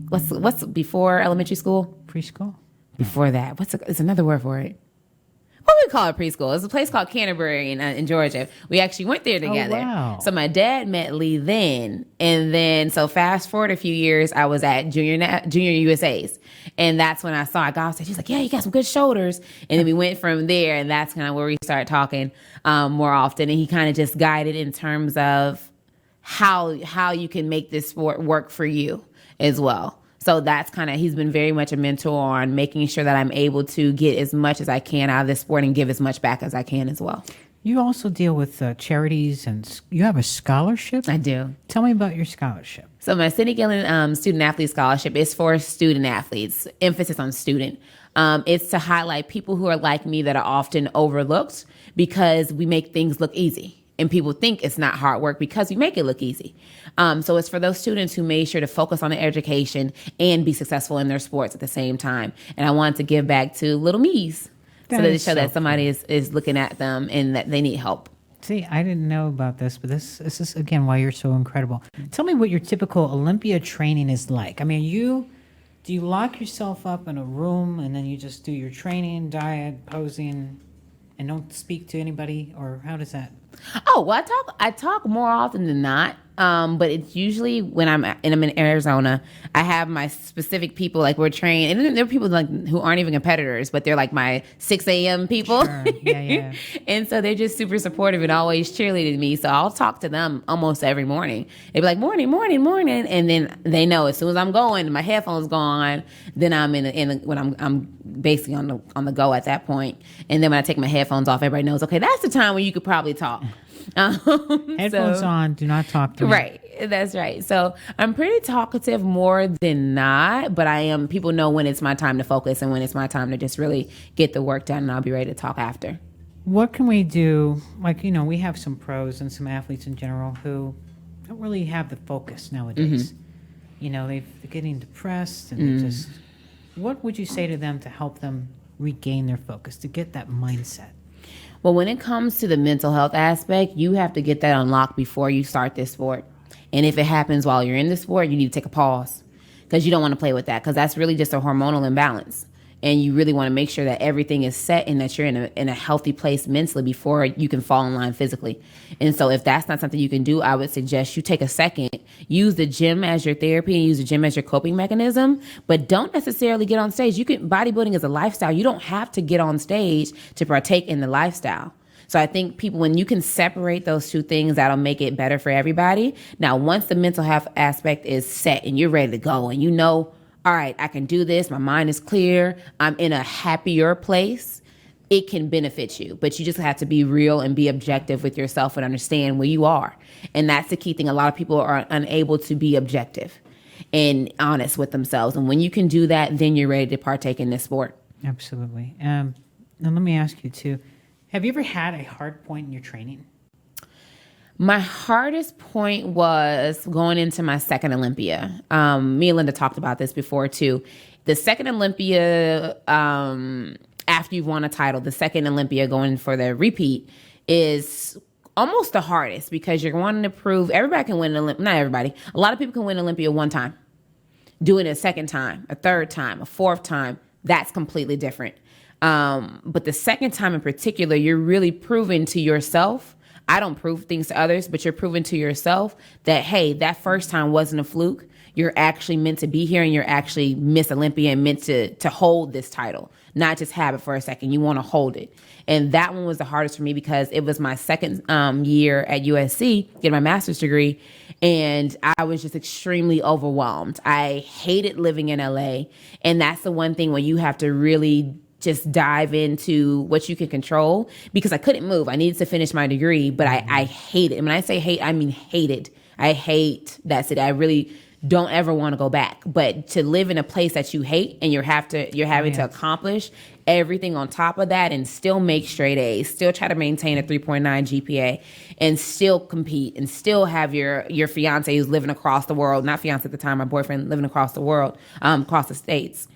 B: what's before elementary school?
A: Preschool?
B: Before that, it's another word for it. What do we call it? Preschool. It's a place called Canterbury in Georgia. We actually went there together.
A: Oh, wow.
B: So my dad met Lee then, and then so fast forward a few years, I was at Junior USA's, and that's when I saw a guy. She's like, "Yeah, you got some good shoulders," and then we went from there, and that's kind of where we started talking more often. And he kind of just guided in terms of how you can make this sport work for you as well. So that's he's been very much a mentor on making sure that I'm able to get as much as I can out of this sport and give as much back as I can as well.
A: You also deal with charities, and you have a scholarship?
B: I do.
A: Tell me about your scholarship.
B: So my Cydney Gillen student athlete scholarship is for student athletes, emphasis on student. It's to highlight people who are like me that are often overlooked because we make things look easy. And people think it's not hard work because we make it look easy. So it's for those students who made sure to focus on their education and be successful in their sports at the same time. And I wanted to give back to little me's so that they show that somebody is looking at them and that they need help.
A: See, I didn't know about this, but this is, again, why you're so incredible. Tell me what your typical Olympia training is like. I mean, do you lock yourself up in a room and then you just do your training, diet, posing, and don't speak to anybody? Or how does that?
B: Oh, well, I talk more often than not. But it's usually when I'm in Arizona, I have my specific people, like we're trained. And then there are people like who aren't even competitors, but they're like my 6 a.m. people.
A: Sure. Yeah.
B: And so they're just super supportive and always cheerleading me. So I'll talk to them almost every morning. They'd be like, morning. And then they know as soon as I'm going, my headphones go on, then I'm when I'm basically on the go at that point. And then when I take my headphones off, everybody knows, okay, that's the time when you could probably talk.
A: Headphones on, do not talk to me.
B: Right, that's right. So I'm pretty talkative more than not, but people know when it's my time to focus and when it's my time to just really get the work done, and I'll be ready to talk after.
A: What can we do? Like, we have some pros and some athletes in general who don't really have the focus nowadays.
B: Mm-hmm.
A: They're getting depressed and just, what would you say to them to help them regain their focus, to get that mindset?
B: Well, when it comes to the mental health aspect, you have to get that unlocked before you start this sport. And if it happens while you're in the sport, you need to take a pause because you don't want to play with that, because that's really just a hormonal imbalance. And you really want to make sure that everything is set and that you're in a healthy place mentally before you can fall in line physically. And so if that's not something you can do, I would suggest you take a second, use the gym as your therapy and use the gym as your coping mechanism, but don't necessarily get on stage. Bodybuilding is a lifestyle. You don't have to get on stage to partake in the lifestyle. So I think people, when you can separate those two things, that'll make it better for everybody. Now, once the mental health aspect is set and you're ready to go and all right, I can do this. My mind is clear. I'm in a happier place. It can benefit you, but you just have to be real and be objective with yourself and understand where you are. And that's the key thing. A lot of people are unable to be objective and honest with themselves. And when you can do that, then you're ready to partake in this sport.
A: Absolutely. Now let me ask you too, have you ever had a hard point in your training?
B: My hardest point was going into my second Olympia. Me and Linda talked about this before too. The second Olympia, after you've won a title, the second Olympia going for the repeat is almost the hardest because you're wanting to prove everybody can win Olympia. Not everybody. A lot of people can win Olympia one time. Doing it a second time, a third time, a fourth time, that's completely different. But the second time in particular, you're really proving to yourself. I don't prove things to others, but you're proving to yourself that, hey, that first time wasn't a fluke. you're actually meant to be here and you're actually Miss Olympia and meant to hold this title, not just have it for a second. You want to hold it. And that one was the hardest for me because it was my second year at USC, getting my master's degree. And I was just extremely overwhelmed. I hated living in LA. And that's the one thing where you have to really just dive into what you can control, because I couldn't move. I needed to finish my degree, but I hate it. And when I say hate, I mean hated. I hate that city. I really don't ever want to go back. But to live in a place that you hate and you're having to accomplish everything on top of that and still make straight A's, still try to maintain a 3.9 GPA and still compete and still have your fiance who's living across the world, not fiance at the time, my boyfriend living across the world, across the states.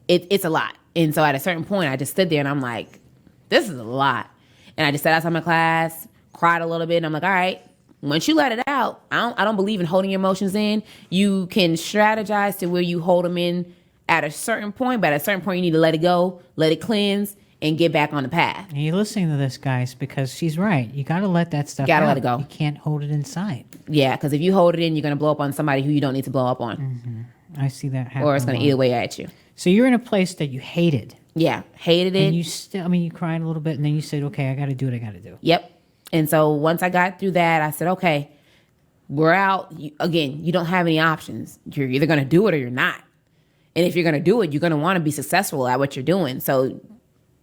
B: It's a lot. And so at a certain point, I just stood there and I'm like, this is a lot. And I just sat outside my class, cried a little bit. And I'm like, all right, once you let it out, I don't believe in holding your emotions in. You can strategize to where you hold them in at a certain point. But at a certain point, you need to let it go, let it cleanse, and get back on the path.
A: And you're listening to this, guys, because she's right. You got to let that stuff
B: Gotta
A: out.
B: let it go.
A: You can't hold it inside.
B: Yeah, because if you hold it in, you're going to blow up on somebody who you don't need to blow up on.
A: Mm-hmm. I see that happen.
B: Or it's going to eat away at you.
A: So you're in a place that you hated.
B: Yeah, hated it.
A: And you still, you cried a little bit, and then you said, okay, I got to do what I got to do.
B: Yep. And so once I got through that, I said, okay, we're out. You don't have any options. You're either going to do it or you're not. And if you're going to do it, you're going to want to be successful at what you're doing. So,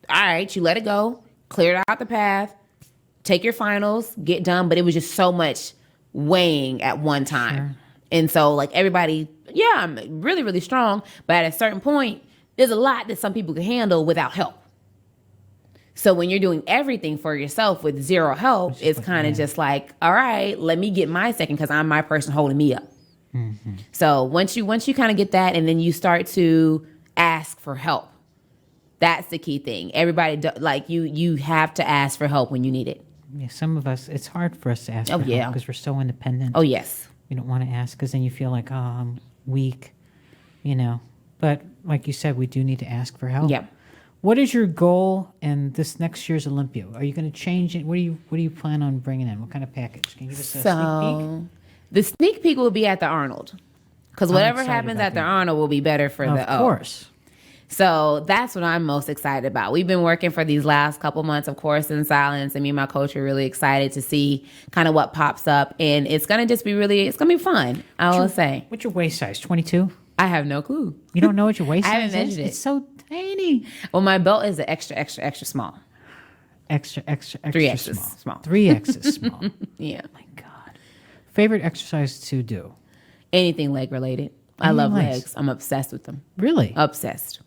B: all right, you let it go, clear out the path, take your finals, get done. But it was just so much weighing at one time. Sure. And so like everybody, yeah, I'm really, really strong. But at a certain point, there's a lot that some people can handle without help. So when you're doing everything for yourself with zero help, it's kind of just like, all right, let me get my second because I'm my person holding me up. Mm-hmm. So once you kind of get that, and then you start to ask for help. That's the key thing. Everybody, you have to ask for help when you need it.
A: Yeah, some of us, it's hard for us to ask for help because we're so independent.
B: Oh, yes.
A: We don't want to ask because then you feel like, oh, I'm weak, But like you said, we do need to ask for help.
B: Yeah.
A: What is your goal in this next year's Olympia? Are you going to change it? What do you plan on bringing in? What kind of package? Can you give us a sneak peek?
B: The sneak peek will be at the Arnold, because whatever happens at the Arnold will be better for the O.
A: Of course.
B: So that's what I'm most excited about. We've been working for these last couple months, of course, in silence, and me and my coach are really excited to see kind of what pops up, and it's going to just be it's going to be fun, I will say.
A: What's your waist size, 22?
B: I have no clue.
A: You don't know what your waist size is?
B: I haven't measured it.
A: It's so tiny.
B: Well, my belt is an extra, extra, extra small.
A: Extra
B: 3X's small.
A: 3X's small.
B: Yeah.
A: Oh my God. Favorite exercise to do?
B: Anything leg related. I love legs. I'm obsessed with them.
A: Really?
B: Obsessed.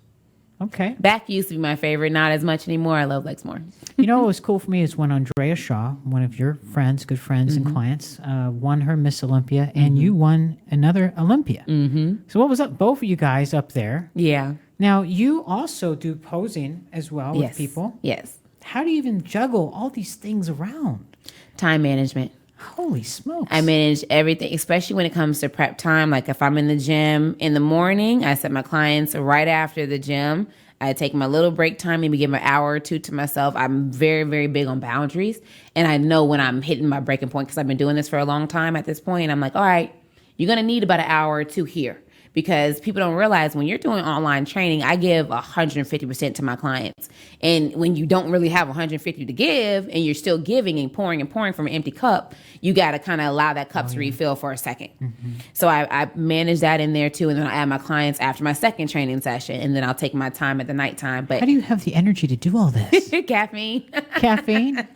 A: Okay.
B: Back used to be my favorite, not as much anymore. I love legs more.
A: What was cool for me is when Andrea Shaw, one of your friends, good friends and clients, won her Miss Olympia, and you won another Olympia. Mm-hmm. So what was up? Both of you guys up there.
B: Yeah.
A: Now, you also do posing as well with people.
B: Yes.
A: How do you even juggle all these things around?
B: Time management.
A: Holy smokes.
B: I manage everything, especially when it comes to prep time. Like if I'm in the gym in the morning, I set my clients right after the gym. I take my little break time, maybe give an hour or two to myself. I'm very, very big on boundaries. And I know when I'm hitting my breaking point, because I've been doing this for a long time at this point. I'm like, all right, you're going to need about an hour or two here. Because people don't realize when you're doing online training, I give 150% to my clients. And when you don't really have 150 to give and you're still giving and pouring from an empty cup, you got to kind of allow that cup to refill for a second. Mm-hmm. So I manage that in there too. And then I add my clients after my second training session. And then I'll take my time at the nighttime. But
A: how do you have the energy to do all this?
B: Caffeine.
A: Caffeine?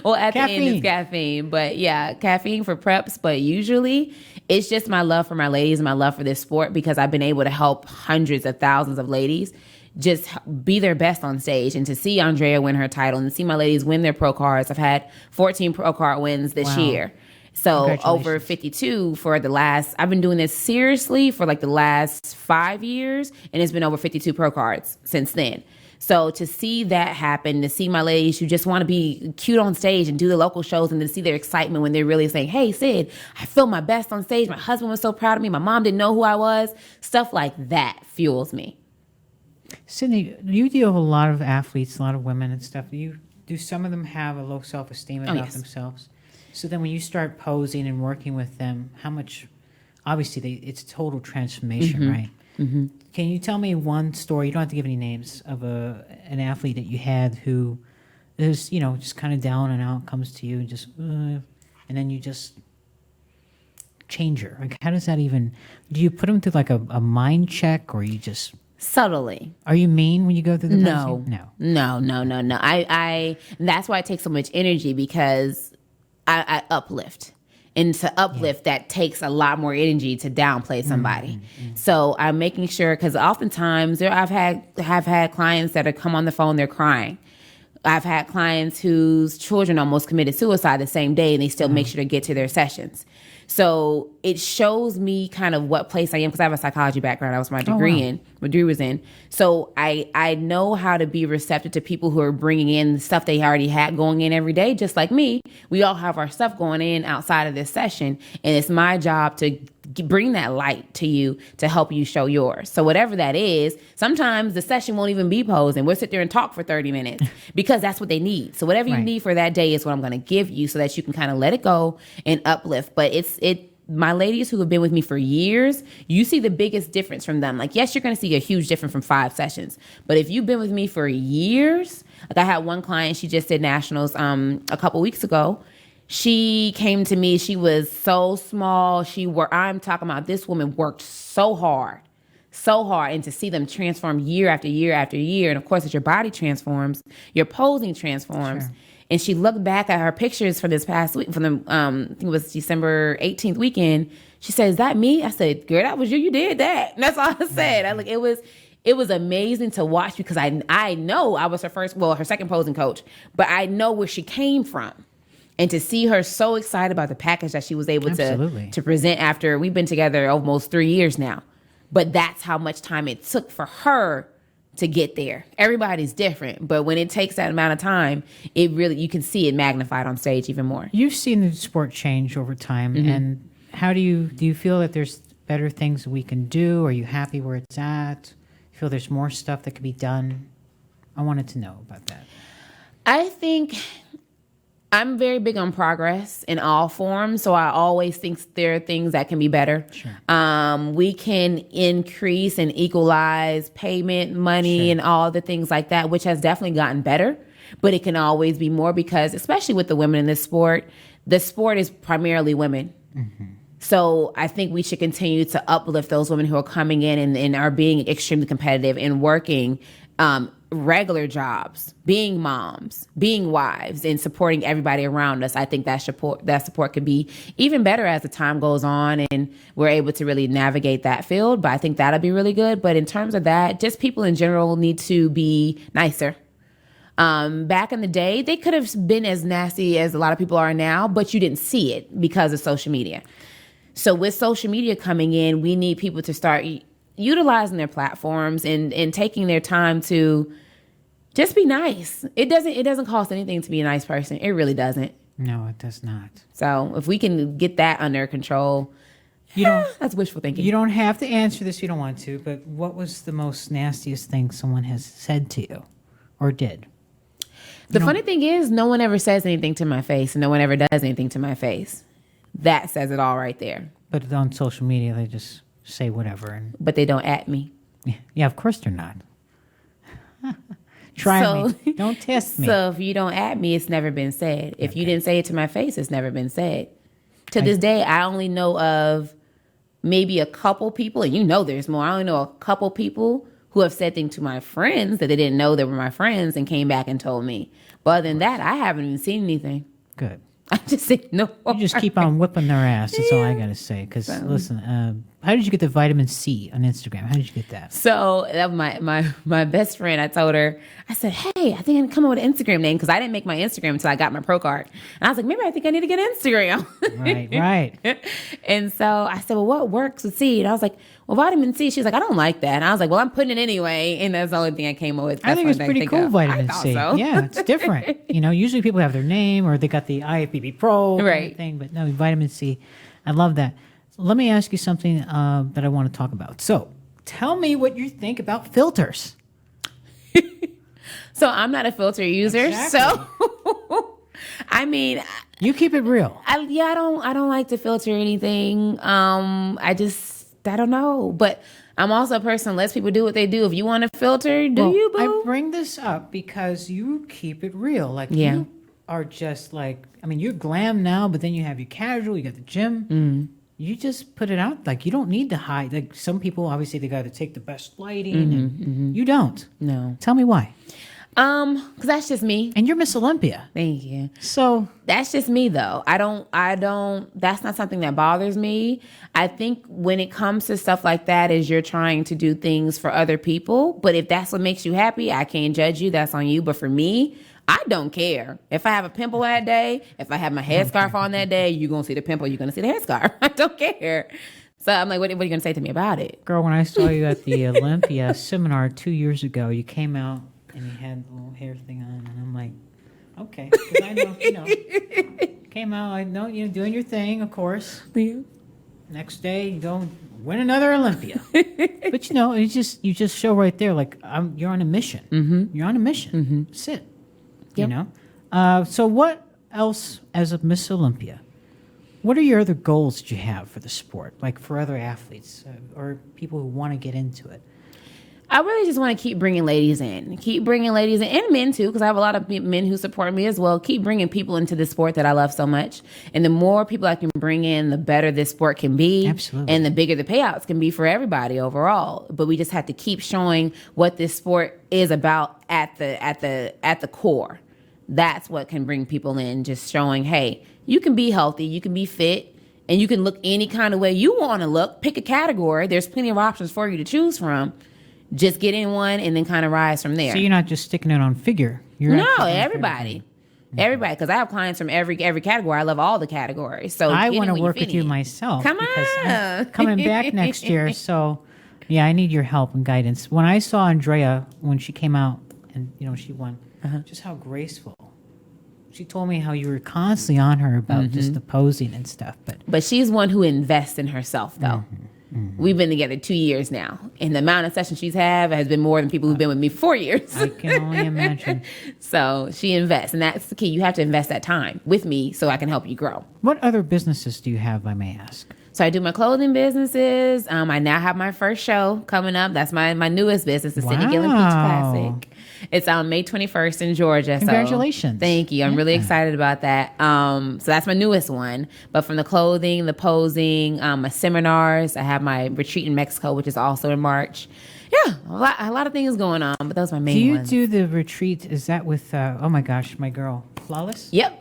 B: Well, at the end it's caffeine. But yeah, caffeine for preps. But usually it's just my love for my ladies and my love for this sport, because I've been able to help hundreds of thousands of ladies just be their best on stage. And to see Andrea win her title and see my ladies win their pro cards. I've had 14 pro card wins this year. So over 52 for I've been doing this seriously for like the last 5 years, and it's been over 52 pro cards since then. So to see that happen, to see my ladies who just want to be cute on stage and do the local shows, and to see their excitement when they're really saying, hey, Cyd, I feel my best on stage. My husband was so proud of me. My mom didn't know who I was. Stuff like that fuels me.
A: Cydney, you deal with a lot of athletes, a lot of women and stuff. Do some of them have a low self-esteem about themselves? So then when you start posing and working with them, how much obviously it's total transformation, right? Mm-hmm. Can you tell me one story? You don't have to give any names of an athlete that you had who is, just kind of down and out, comes to you and just, and then you just change her. Like, how does that even? Do you put them through like a mind check, or you just
B: subtly?
A: Are you mean when you go through the
B: No.
A: No.
B: I that's why it takes so much energy, because I uplift. And to uplift, that takes a lot more energy to downplay somebody. So I'm making sure, because oftentimes have had clients that have come on the phone, they're crying. I've had clients whose children almost committed suicide the same day, and they still make sure to get to their sessions. So it shows me kind of what place I am, because I have a psychology background. That was my degree was in. So I know how to be receptive to people who are bringing in stuff they already had going in every day, just like me. We all have our stuff going in outside of this session, and it's my job to bring that light to you to help you show yours. So whatever that is, sometimes the session won't even be posing. We'll sit there and talk for 30 minutes because that's what they need. So whatever you need for that day is what I'm going to give you, so that you can kind of let it go and uplift. But my ladies who have been with me for years, you see the biggest difference from them. Like, yes, you're going to see a huge difference from 5 sessions. But if you've been with me for years, like I had one client, she just did nationals a couple weeks ago. She came to me. She was so small. I'm talking about, this woman worked so hard. And to see them transform year after year after year. And of course, as your body transforms, your posing transforms. Sure. And she looked back at her pictures from this past week, from the, I think it was December 18th weekend. She said, "Is that me?" I said, "Girl, that was you. You did that." And that's all I said. It was amazing to watch, because I know I was her second posing coach, but I know where she came from. And to see her so excited about the package that she was able to present after we've been together almost 3 years now. But that's how much time it took for her to get there. Everybody's different, but when it takes that amount of time, you can see it magnified on stage even more.
A: You've seen the sport change over time, and how do you feel that there's better things we can do? Are you happy where it's at? You feel there's more stuff that could be done? I wanted to know about that.
B: I think I'm very big on progress in all forms, so I always think there are things that can be better. Sure. We can increase and equalize payment, money, and all the things like that, which has definitely gotten better, but it can always be more, because especially with the women in this sport, the sport is primarily women. Mm-hmm. So I think we should continue to uplift those women who are coming in and are being extremely competitive and working regular jobs, being moms, being wives, and supporting everybody around us. I think that support could be even better as the time goes on and we're able to really navigate that field. But I think that'll be really good. But in terms of that, just people in general need to be nicer. Back in the day, they could have been as nasty as a lot of people are now, but you didn't see it because of social media. So with social media coming in, we need people to start utilizing their platforms and taking their time to just be nice. It doesn't cost anything to be a nice person. It really doesn't.
A: No, it does not.
B: So if we can get that under control, that's wishful thinking.
A: You don't have to answer this if you don't want to, but what was the most nastiest thing someone has said to you or did?
B: The funny thing is, no one ever says anything to my face, and no one ever does anything to my face. That says it all right there.
A: But on social media, they just say whatever.
B: But they don't at me.
A: Yeah, of course they're not. Try me. Don't test me.
B: So if you don't at me, it's never been said. If you didn't say it to my face, it's never been said. To this day, I only know of maybe a couple people, and there's more. I only know a couple people who have said things to my friends that they didn't know they were my friends and came back and told me. But other than that, I haven't even seen anything.
A: Good.
B: I just say no.
A: You just keep on whipping their ass. That's all I got to say. Because, listen, how did you get the vitamin C on Instagram? How did you get that?
B: So that was my best friend. I told her, I said, hey, I think I can come up with an Instagram name, because I didn't make my Instagram until I got my pro card. And I was like, maybe I think I need to get an Instagram.
A: Right.
B: And so I said, well, what works with C? And I was like, well, vitamin C. She's like, I don't like that. And I was like, well, I'm putting it anyway. And that's the only thing I came up with.
A: I think it's pretty cool, vitamin C.
B: So.
A: Yeah, it's different. Usually people have their name or they got the IFBB Pro
B: right.
A: thing, but no, vitamin C. I love that. So let me ask you something that I want to talk about. So tell me what you think about filters.
B: So I'm not a filter user. Exactly. So, I mean,
A: You keep it real.
B: I don't like to filter anything. I don't know. But I'm also a person who lets people do what they do. If you want to filter, you, boo?
A: I bring this up because you keep it real. Like, you are just like, I mean, you're glam now, but then you have your casual, you got the gym. You just put it out. Like, you don't need to hide. Like, some people, obviously, they got to take the best lighting. And you don't.
B: No.
A: Tell me why.
B: Because that's just me.
A: And you're Miss Olympia.
B: Thank you.
A: So
B: that's just me, though. I don't, that's not something that bothers me. I think when it comes to stuff like that is you're trying to do things for other people. But if that's what makes you happy, I can't judge you. That's on you. But for me, I don't care. If I have a pimple that day, if I have my headscarf on that day, you're going to see the pimple, you're going to see the headscarf. I don't care. So I'm like, what are you going to say to me about it?
A: Girl, when I saw you at the Olympia seminar 2 years ago, you came out and you had the little hair thing on, and I'm like, okay. Because I know, came out, I know you're doing your thing, of course.
B: Yeah.
A: Next day, you go win another Olympia. But you just show right there, like, you're on a mission. You're on a mission. Sit.
B: Yep.
A: So what else as a Miss Olympia? What are your other goals that you have for the sport, like for other athletes or people who want to get into it?
B: I really just want to keep bringing ladies in, and men too, because I have a lot of men who support me as well. Keep bringing people into the sport that I love so much. And the more people I can bring in, the better this sport can be.
A: Absolutely.
B: And the bigger the payouts can be for everybody overall. But we just have to keep showing what this sport is about at the core. That's what can bring people in, just showing, hey, you can be healthy, you can be fit, and you can look any kind of way you want to look. Pick a category. There's plenty of options for you to choose from. Just get in one and then kind of rise from there.
A: So you're not just sticking it on figure.
B: No, everybody. Everybody, because I have clients from every category. I love all the categories. So
A: I want to work with you myself.
B: Come
A: because
B: on.
A: I'm coming back next year. So, yeah, I need your help and guidance. When I saw Andrea, when she came out and, she won, just how graceful. She told me how you were constantly on her about just the posing and stuff.
B: But she's one who invests in herself, though. We've been together 2 years now, and the amount of sessions she's had has been more than people who've been with me 4 years.
A: I can only imagine.
B: So she invests, and that's the key. You have to invest that time with me so I can help you grow.
A: What other businesses do you have, I may ask?
B: So I do my clothing businesses. I now have my first show coming up. That's my newest business, the Cydney Gillen Peach Classic. It's on May 21st in Georgia.
A: Congratulations.
B: So thank you. I'm really excited about that. So that's my newest one. But from the clothing, the posing, my seminars, I have my retreat in Mexico, which is also in March. Yeah, a lot of things going on, but those are my main ones.
A: Do you do the retreat? Is that with, oh my gosh, my girl, Flawless?
B: Yep.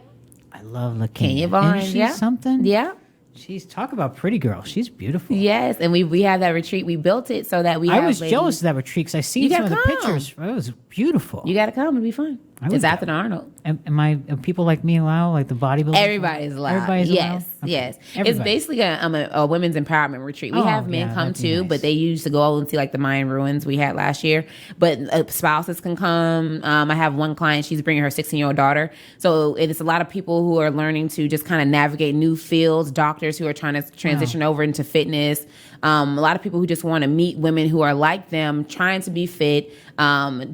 A: I love Kenya
B: Barnes.
A: Isn't she something?
B: Yeah.
A: She's talk about pretty girl. She's beautiful.
B: Yes, and we have that retreat. We built it so that
A: I was jealous of that retreat because I seen some of the pictures. It was beautiful.
B: You got to come. It'll be fun. It's after the Arnold.
A: Are people like me allowed? Like the bodybuilders?
B: Everybody's allowed.
A: Everybody's allowed?
B: Yes,
A: Okay.
B: yes.
A: Everybody.
B: It's basically a women's empowerment retreat. We have men come too,
A: nice.
B: but they used to go and see like the Mayan ruins we had last year. But spouses can come. I have one client, she's bringing her 16-year-old daughter. So it's a lot of people who are learning to just kind of navigate new fields, doctors who are trying to transition over into fitness. A lot of people who just want to meet women who are like them, trying to be fit,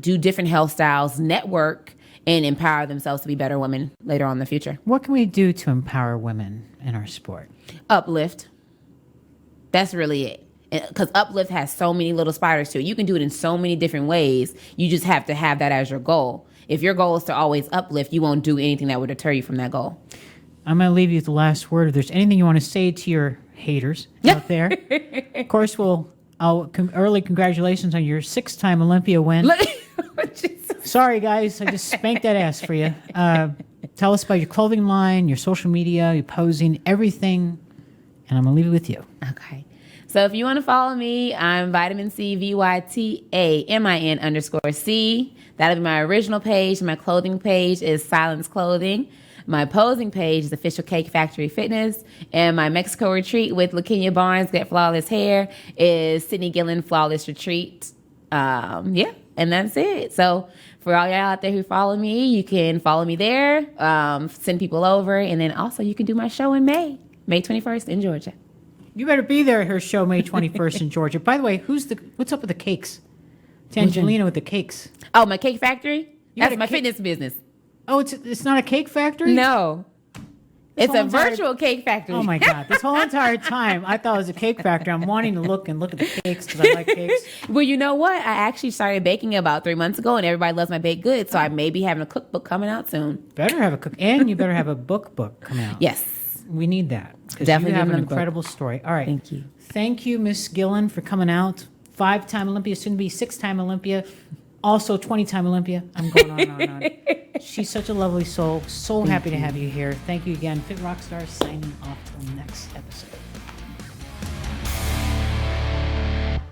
B: do different health styles, network, and empower themselves to be better women later on in the future.
A: What can we do to empower women in our sport?
B: Uplift. That's really it. Because uplift has so many little spiders to it. You can do it in so many different ways. You just have to have that as your goal. If your goal is to always uplift, you won't do anything that would deter you from that goal.
A: I'm going to leave you with the last word. If there's anything you want to say to your haters out there, of course, early congratulations on your 6-time Olympia win. Sorry, guys. I just spanked that ass for you. Tell us about your clothing line, your social media, your posing, everything. And I'm going to leave it with you.
B: Okay. So if you want to follow me, I'm Vitamin C, VYTAMIN_C. That'll be my original page. My clothing page is Silence Clothing. My posing page is Official Cake Factory Fitness. And my Mexico retreat with Kenya Barnes, Get Flawless Hair, is Cydney Gillen Flawless Retreat. And that's it. So for all y'all out there who follow me, you can follow me there, send people over, and then also you can do my show in May 21st in Georgia.
A: You better be there at her show May 21st in Georgia. By the way, what's up with the cakes? Tangelina with the cakes.
B: Oh, my cake factory?
A: You had
B: That's
A: a
B: my fitness business.
A: Oh, it's not a cake factory?
B: No. It's a virtual cake factory.
A: Oh my God. This whole entire time, I thought it was a cake factory. I'm wanting to look at the cakes because I like cakes.
B: Well, you know what? I actually started baking about 3 months ago, and everybody loves my baked goods. So I may be having a cookbook coming out soon.
A: Better have a cook, and you better have a book coming out.
B: Yes.
A: We need that. Because
B: Definitely
A: you have an
B: giving them a book.
A: incredible story. All right.
B: Thank you.
A: Thank you, Miss Gillen, for coming out. 5-time Olympia, soon to be 6-time Olympia. Also 20-time Olympia. I'm going on and on. She's such a lovely soul. So happy to have you here. Thank you again. Fit Rockstar signing off till next episode.